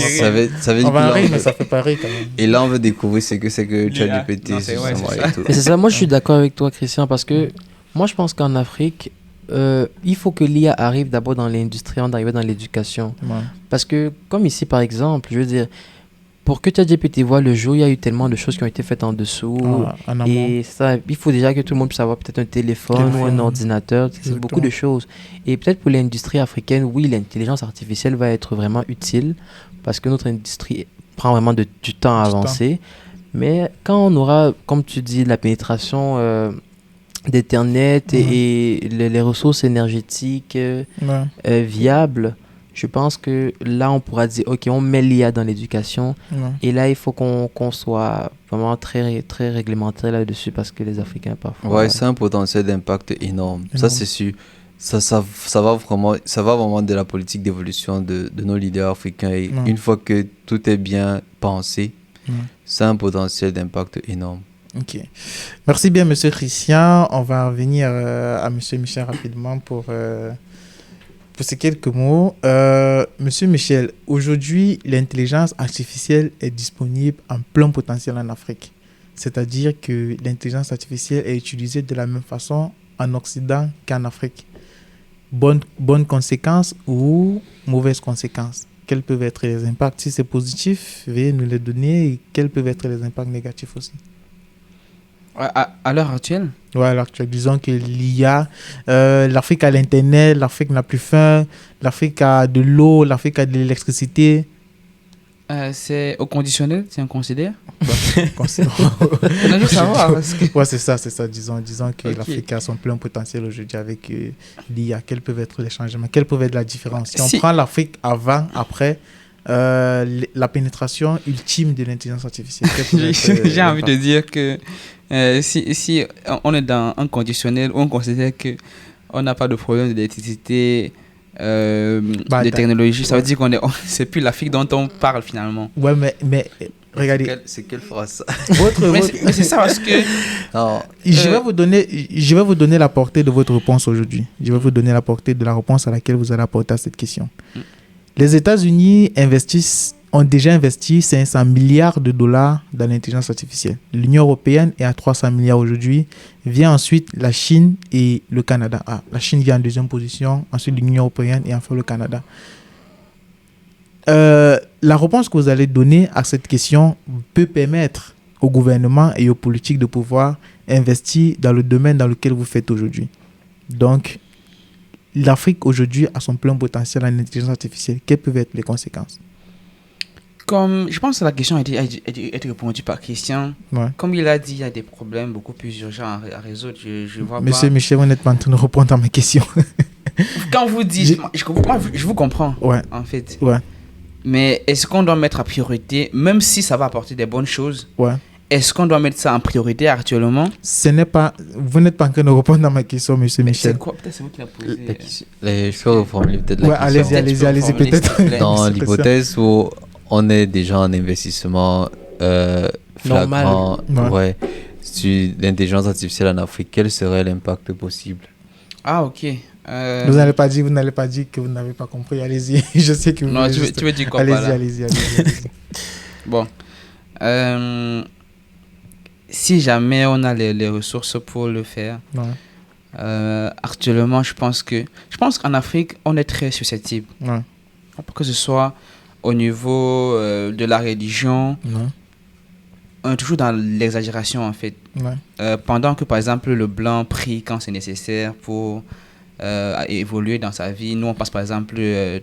A: va rire, mais ça fait pas rire quand même.
C: Et là, on veut découvrir ce que c'est que ChatGPT.
B: Mais c'est ça, moi je suis d'accord avec toi, Christian, parce que moi je pense qu'en Afrique, il faut que l'IA arrive d'abord dans l'industrie, avant d'arriver dans l'éducation. Ouais. Parce que, comme ici par exemple, je veux dire, pour que ChatGPT voit le jour, il y a eu tellement de choses qui ont été faites en dessous. Et ça, il faut déjà que tout le monde puisse avoir peut-être un téléphone ou un ordinateur. C'est beaucoup de choses. Et peut-être pour l'industrie africaine, oui, l'intelligence artificielle va être vraiment utile parce que notre industrie prend vraiment du temps à avancer. Mais quand on aura, comme tu dis, la pénétration d'Internet et les ressources énergétiques viables, je pense que là, on pourra dire, OK, on met l'IA dans l'éducation. Et là, il faut qu'on soit vraiment très, très réglementaire là-dessus parce que les Africains, parfois...
C: Ouais, c'est un potentiel d'impact énorme. Ça, c'est sûr. Ça va vraiment de la politique d'évolution de nos leaders africains. Et une fois que tout est bien pensé, c'est un potentiel d'impact énorme.
A: Ok. Merci bien, Monsieur Christian. On va revenir à Monsieur Michel rapidement pour ces quelques mots. Monsieur Michel, aujourd'hui, l'intelligence artificielle est disponible en plein potentiel en Afrique. C'est-à-dire que l'intelligence artificielle est utilisée de la même façon en Occident qu'en Afrique. Bonnes conséquences ou mauvaises conséquences? Quels peuvent être les impacts? Si c'est positif, veuillez nous les donner. Et quels peuvent être les impacts négatifs aussi?
D: À l'heure actuelle?
A: Ouais, à l'heure actuelle. Disons que l'IA, l'Afrique a l'Internet, l'Afrique n'a plus faim, l'Afrique a de l'eau, l'Afrique a de l'électricité.
D: C'est au conditionnel, si on considère?
A: On
D: a juste savoir. Parce que...
A: Ouais, c'est ça. Disons que l'Afrique a son plein potentiel aujourd'hui avec l'IA. Quels peuvent être les changements? Quelle peut être la différence? Si on prend l'Afrique avant, après, la pénétration ultime de l'intelligence artificielle.
D: J'ai envie de dire que si on est dans un conditionnel où on considère qu'on n'a pas de problème d'électricité, de technologie, ça veut dire c'est plus l'Afrique dont on parle finalement.
A: Ouais, mais regardez.
C: C'est quelle phrase ça?
D: Mais c'est ça parce que...
C: Non.
A: Je vais vous donner la portée de votre réponse aujourd'hui. Je vais vous donner la portée de la réponse à laquelle vous allez apporter à cette question. Les États-Unis ont déjà investi 500 milliards de dollars dans l'intelligence artificielle. L'Union européenne est à 300 milliards aujourd'hui. Vient ensuite la Chine et le Canada. La Chine vient en deuxième position, ensuite l'Union européenne et enfin le Canada. La réponse que vous allez donner à cette question peut permettre au gouvernement et aux politiques de pouvoir investir dans le domaine dans lequel vous faites aujourd'hui. Donc, l'Afrique aujourd'hui a son plein potentiel en intelligence artificielle. Quelles peuvent être les conséquences?
D: Je pense que la question a été répondue par Christian. Ouais. Comme il a dit, il y a des problèmes beaucoup plus urgents à résoudre. Je vois
A: Monsieur Michel, vous n'êtes pas en train de répondre à ma question.
D: Quand vous dites, je vous comprends, en fait.
A: Ouais.
D: Mais est-ce qu'on doit mettre en priorité, même si ça va apporter des bonnes choses, est-ce qu'on doit mettre ça en priorité actuellement?
A: Vous n'êtes pas en train de répondre à ma question, Monsieur Michel.
D: C'est quoi? Peut-être c'est vous qui l'avez posé.
C: Je peux reformuler peut-être la question.
A: Allez-y, peut-être.
C: Dans l'hypothèse où on est déjà en investissement flagrant sur l'intelligence artificielle en Afrique, quel serait l'impact possible?
D: Ah, ok.
A: Vous n'allez pas dire que vous n'avez pas compris. Allez-y, je sais que vous...
D: Non, tu veux dire quoi?
A: Allez-y.
D: Bon. Si jamais on a les ressources pour le faire, actuellement, je pense qu'en Afrique, on est très susceptible. Que ce soit au niveau de la religion, on est toujours dans l'exagération, en fait. Pendant que, par exemple, le blanc prie quand c'est nécessaire pour évoluer dans sa vie. Nous, on passe, par exemple,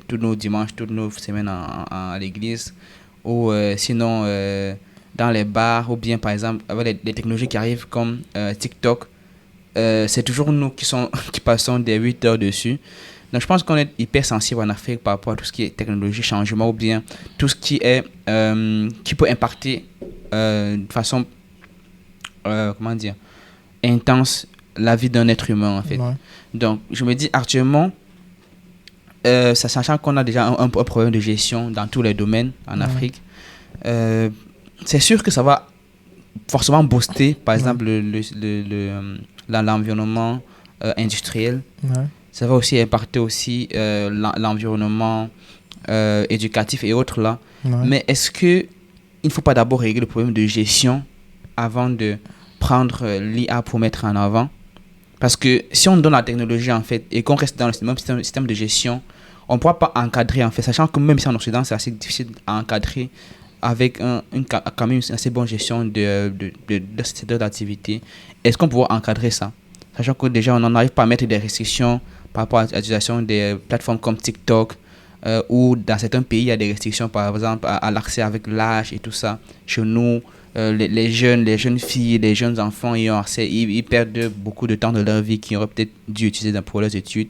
D: tous nos dimanches, toutes nos semaines à l'église. Ou sinon, dans les bars, ou bien, par exemple, avec les technologies qui arrivent comme TikTok, c'est toujours nous qui passons des 8 heures dessus. Donc, je pense qu'on est hyper sensible en Afrique par rapport à tout ce qui est technologie, changement, ou bien tout ce qui est qui peut impacter de façon intense la vie d'un être humain, en fait. Donc, je me dis actuellement, sachant qu'on a déjà un problème de gestion dans tous les domaines en Afrique, c'est sûr que ça va forcément booster, par exemple, l'environnement industriel. Ça va aussi impacter aussi l'environnement éducatif et autres là. Mais est-ce qu'il ne faut pas d'abord régler le problème de gestion avant de prendre l'IA pour mettre en avant? Parce que si on donne la technologie, en fait, et qu'on reste dans le même système de gestion, on ne pourra pas encadrer, en fait, sachant que même si en Occident, c'est assez difficile à encadrer avec quand même une assez bonne gestion de ce secteur d'activité. Est-ce qu'on pourra encadrer ça? Sachant que déjà, on n'en arrive pas à mettre des restrictions par rapport à l'utilisation des plateformes comme TikTok, ou dans certains pays, il y a des restrictions, par exemple, à l'accès avec l'âge et tout ça. Chez nous, les jeunes filles, les jeunes enfants, ils perdent beaucoup de temps de leur vie qu'ils auraient peut-être dû utiliser pour leurs études.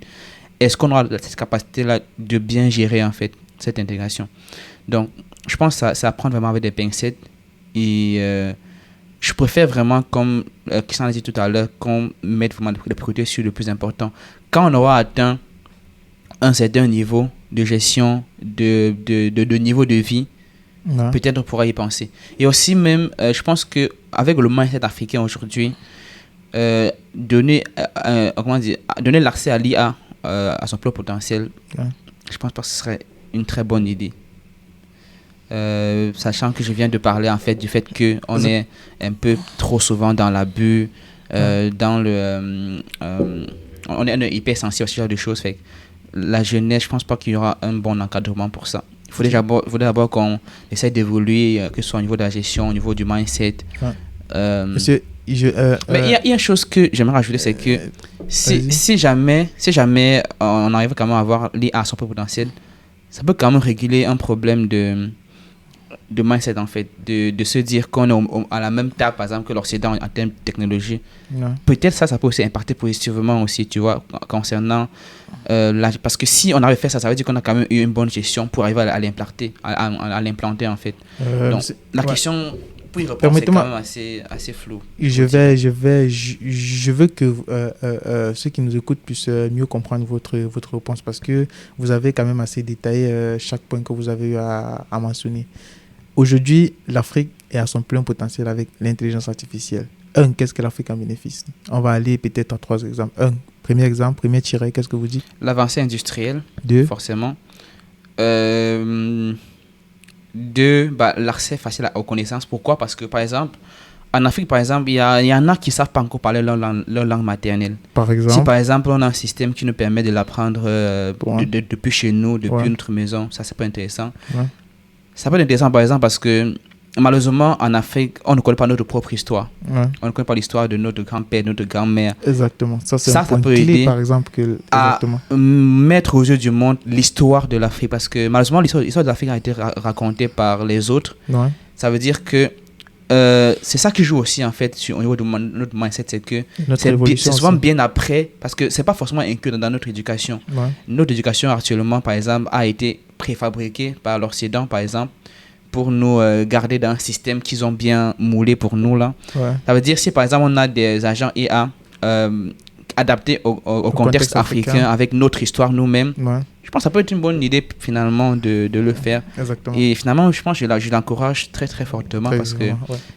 D: est-ce qu'on aura cette capacité-là de bien gérer, en fait, cette intégration? Donc, je pense que ça à prendre vraiment avec des pincettes. Et je préfère vraiment, comme Christian l'a dit tout à l'heure, qu'on mette vraiment les priorités sur le plus important. Quand on aura atteint un certain niveau de gestion, de niveau de vie, peut-être on pourra y penser. Et aussi même, je pense qu'avec le mindset africain aujourd'hui, donner l'accès à l'IA à son plein potentiel, je pense pas que ce serait une très bonne idée. Sachant que je viens de parler en fait du fait qu'on est un peu trop souvent dans l'abus, dans on est hyper sensible à ce genre de choses. Fait que la jeunesse, je pense pas qu'il y aura un bon encadrement pour ça. Il faudrait d'abord qu'on essaie d'évoluer, que ce soit au niveau de la gestion, au niveau du mindset.
A: Monsieur,
D: mais il y a une chose que j'aimerais rajouter, c'est que si jamais on arrive quand même à avoir l'IA à son plein potentiel, ça peut quand même réguler un problème de mindset, en fait, de se dire qu'on est à la même table, par exemple, que l'Occident en termes de technologie. Peut-être ça peut aussi impacter positivement aussi, tu vois, concernant parce que si on avait fait ça veut dire qu'on a quand même eu une bonne gestion pour arriver à l'implanter, en fait. Donc, la question, pour y répondre, c'est quand même assez flou.
A: Je veux que ceux qui nous écoutent puissent mieux comprendre votre réponse, parce que vous avez quand même assez détaillé chaque point que vous avez eu à mentionner. Aujourd'hui, l'Afrique est à son plein potentiel avec l'intelligence artificielle. Qu'est-ce que l'Afrique en bénéficie? On va aller peut-être à 3 exemples. Premier tiré, qu'est-ce que vous dites?
D: L'avancée industrielle,
A: 2,
D: forcément. 2, l'accès facile aux connaissances. Pourquoi? Parce que, par exemple, en Afrique, par exemple, il y en a qui ne savent pas encore parler leur langue maternelle.
A: Par exemple?
D: Si, par exemple, on a un système qui nous permet de l'apprendre depuis chez nous, depuis notre maison, ça, c'est pas intéressant. Ça peut être intéressant, par exemple, parce que malheureusement, en Afrique, on ne connaît pas notre propre histoire. On ne connaît pas l'histoire de notre grand-père, de notre grand-mère.
A: Exactement. Ça, un point
D: peut
A: clé,
D: aider
A: par exemple,
D: à mettre aux yeux du monde l'histoire de l'Afrique. Parce que malheureusement, l'histoire de l'Afrique a été racontée par les autres. Ça veut dire que c'est ça qui joue aussi, en fait, au niveau de notre mindset. C'est que c'est souvent bien après, parce que c'est pas forcément inclus dans notre éducation. Notre éducation actuellement, par exemple, a été préfabriquée par l'Occident, par exemple, pour nous garder dans un système qu'ils ont bien moulé pour nous, là. Ça veut dire, si par exemple on a des agents IA adaptés au contexte africain avec notre histoire nous-mêmes, je pense que ça peut être une bonne idée finalement de le faire.
A: Exactement.
D: Et finalement, je pense que je l'encourage très très fortement, parce que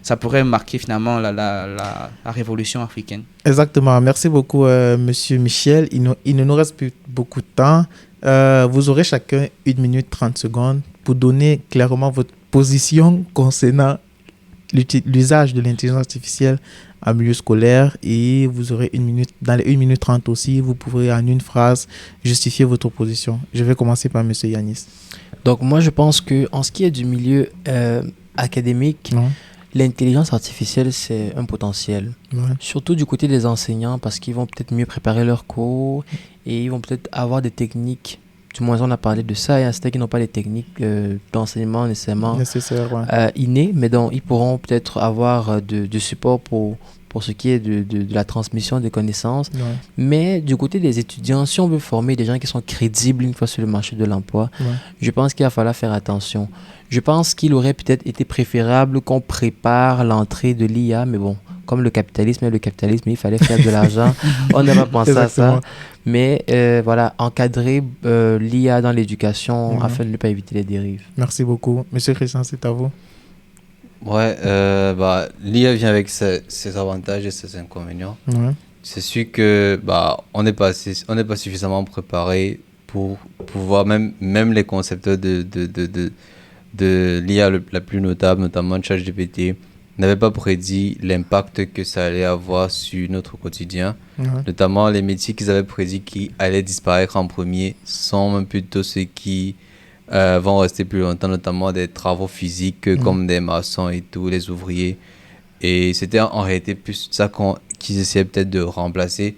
D: ça pourrait marquer finalement la révolution africaine.
A: Exactement. Merci beaucoup, Monsieur Michel. Il ne nous reste plus beaucoup de temps. Vous aurez chacun 1 minute 30 secondes pour donner clairement votre position concernant l'usage de l'intelligence artificielle en milieu scolaire, et vous aurez 1 minute, dans les 1 minute 30 aussi, vous pourrez en une phrase justifier votre position. Je vais commencer par M. Yanis.
B: Donc moi je pense qu'en ce qui est du milieu académique, l'intelligence artificielle c'est un potentiel, surtout du côté des enseignants, parce qu'ils vont peut-être mieux préparer leurs cours et ils vont peut-être avoir des techniques. Du moins, on a parlé de ça. Il y a certains qui n'ont pas les techniques d'enseignement nécessairement innées, mais donc ils pourront peut-être avoir du support pour ce qui est de la transmission des connaissances. Mais du côté des étudiants, si on veut former des gens qui sont crédibles une fois sur le marché de l'emploi, je pense qu'il va falloir faire attention. Je pense qu'il aurait peut-être été préférable qu'on prépare l'entrée de l'IA, mais bon, comme le capitalisme, il fallait faire de l'argent. On n'a pas pensé à ça. Mais voilà, encadrer l'IA dans l'éducation afin de ne pas éviter les dérives.
A: Merci beaucoup. Monsieur Christian, c'est à vous.
C: L'IA vient avec ses avantages et ses inconvénients. C'est sûr que on n'est pas suffisamment préparé pour pouvoir, même les concepteurs de l'IA la plus notable, notamment ChatGPT, n'avait pas prédit l'impact que ça allait avoir sur notre quotidien. Notamment les métiers qu'ils avaient prédit qui allaient disparaître en premier sont plutôt ceux qui vont rester plus longtemps, notamment des travaux physiques comme des maçons et tout, les ouvriers. Et c'était en réalité plus ça qu'ils essayaient peut-être de remplacer.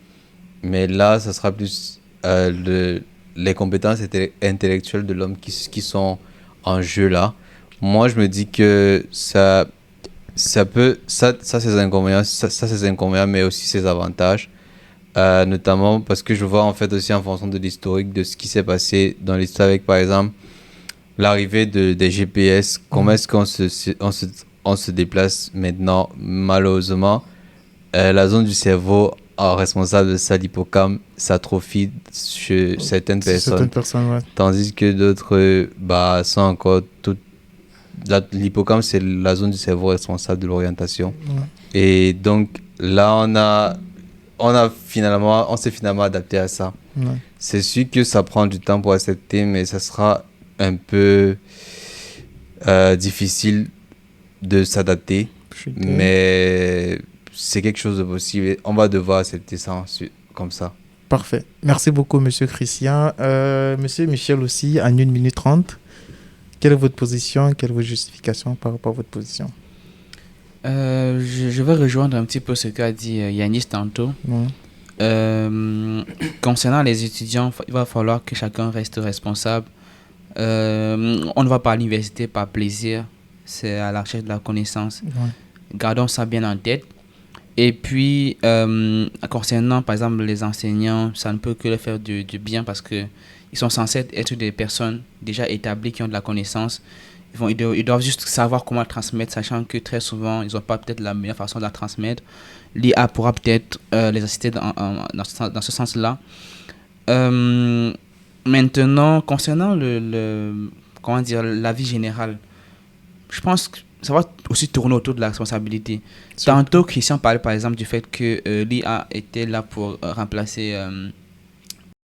C: Mais là, ça sera plus les compétences intellectuelles de l'homme qui sont en jeu là. Moi, je me dis que ça ses inconvénients, ses inconvénients, mais aussi ses avantages. notamment parce que je vois en fait aussi en fonction de l'historique de ce qui s'est passé dans l'histoire avec, par exemple, l'arrivée des GPS, comment est-ce on se déplace maintenant, malheureusement, la zone du cerveau responsable de ça, l'hippocampe, s'atrophie chez certaines personnes.
A: Ouais.
C: Tandis que d'autres sont encore toutes. L'hippocampe, c'est la zone du cerveau responsable de l'orientation. Ouais. Et donc là, on s'est finalement adapté à ça. Ouais. C'est sûr que ça prend du temps pour accepter, mais ça sera un peu difficile de s'adapter. Mais c'est quelque chose de possible. On va devoir accepter ça comme ça.
A: Parfait. Merci beaucoup, Monsieur Christian. Monsieur Michel aussi, en 1 minute 30. Quelle est votre position? Quelle est votre justification par rapport à votre position?
D: Je vais rejoindre un petit peu ce qu'a dit Yanis tantôt. Ouais. Concernant les étudiants, il va falloir que chacun reste responsable. On ne va pas à l'université par plaisir. C'est à la recherche de la connaissance. Ouais. Gardons ça bien en tête. Et puis, concernant, par exemple, les enseignants, ça ne peut que leur faire du bien parce qu'ils sont censés être des personnes déjà établies qui ont de la connaissance. Ils doivent juste savoir comment la transmettre, sachant que très souvent, ils n'ont pas peut-être la meilleure façon de la transmettre. L'IA pourra peut-être les assister dans ce sens-là. Maintenant, concernant la vie générale, je pense que ça va aussi tourner autour de la responsabilité. Tantôt, Christian parlait par exemple du fait que l'IA était là pour remplacer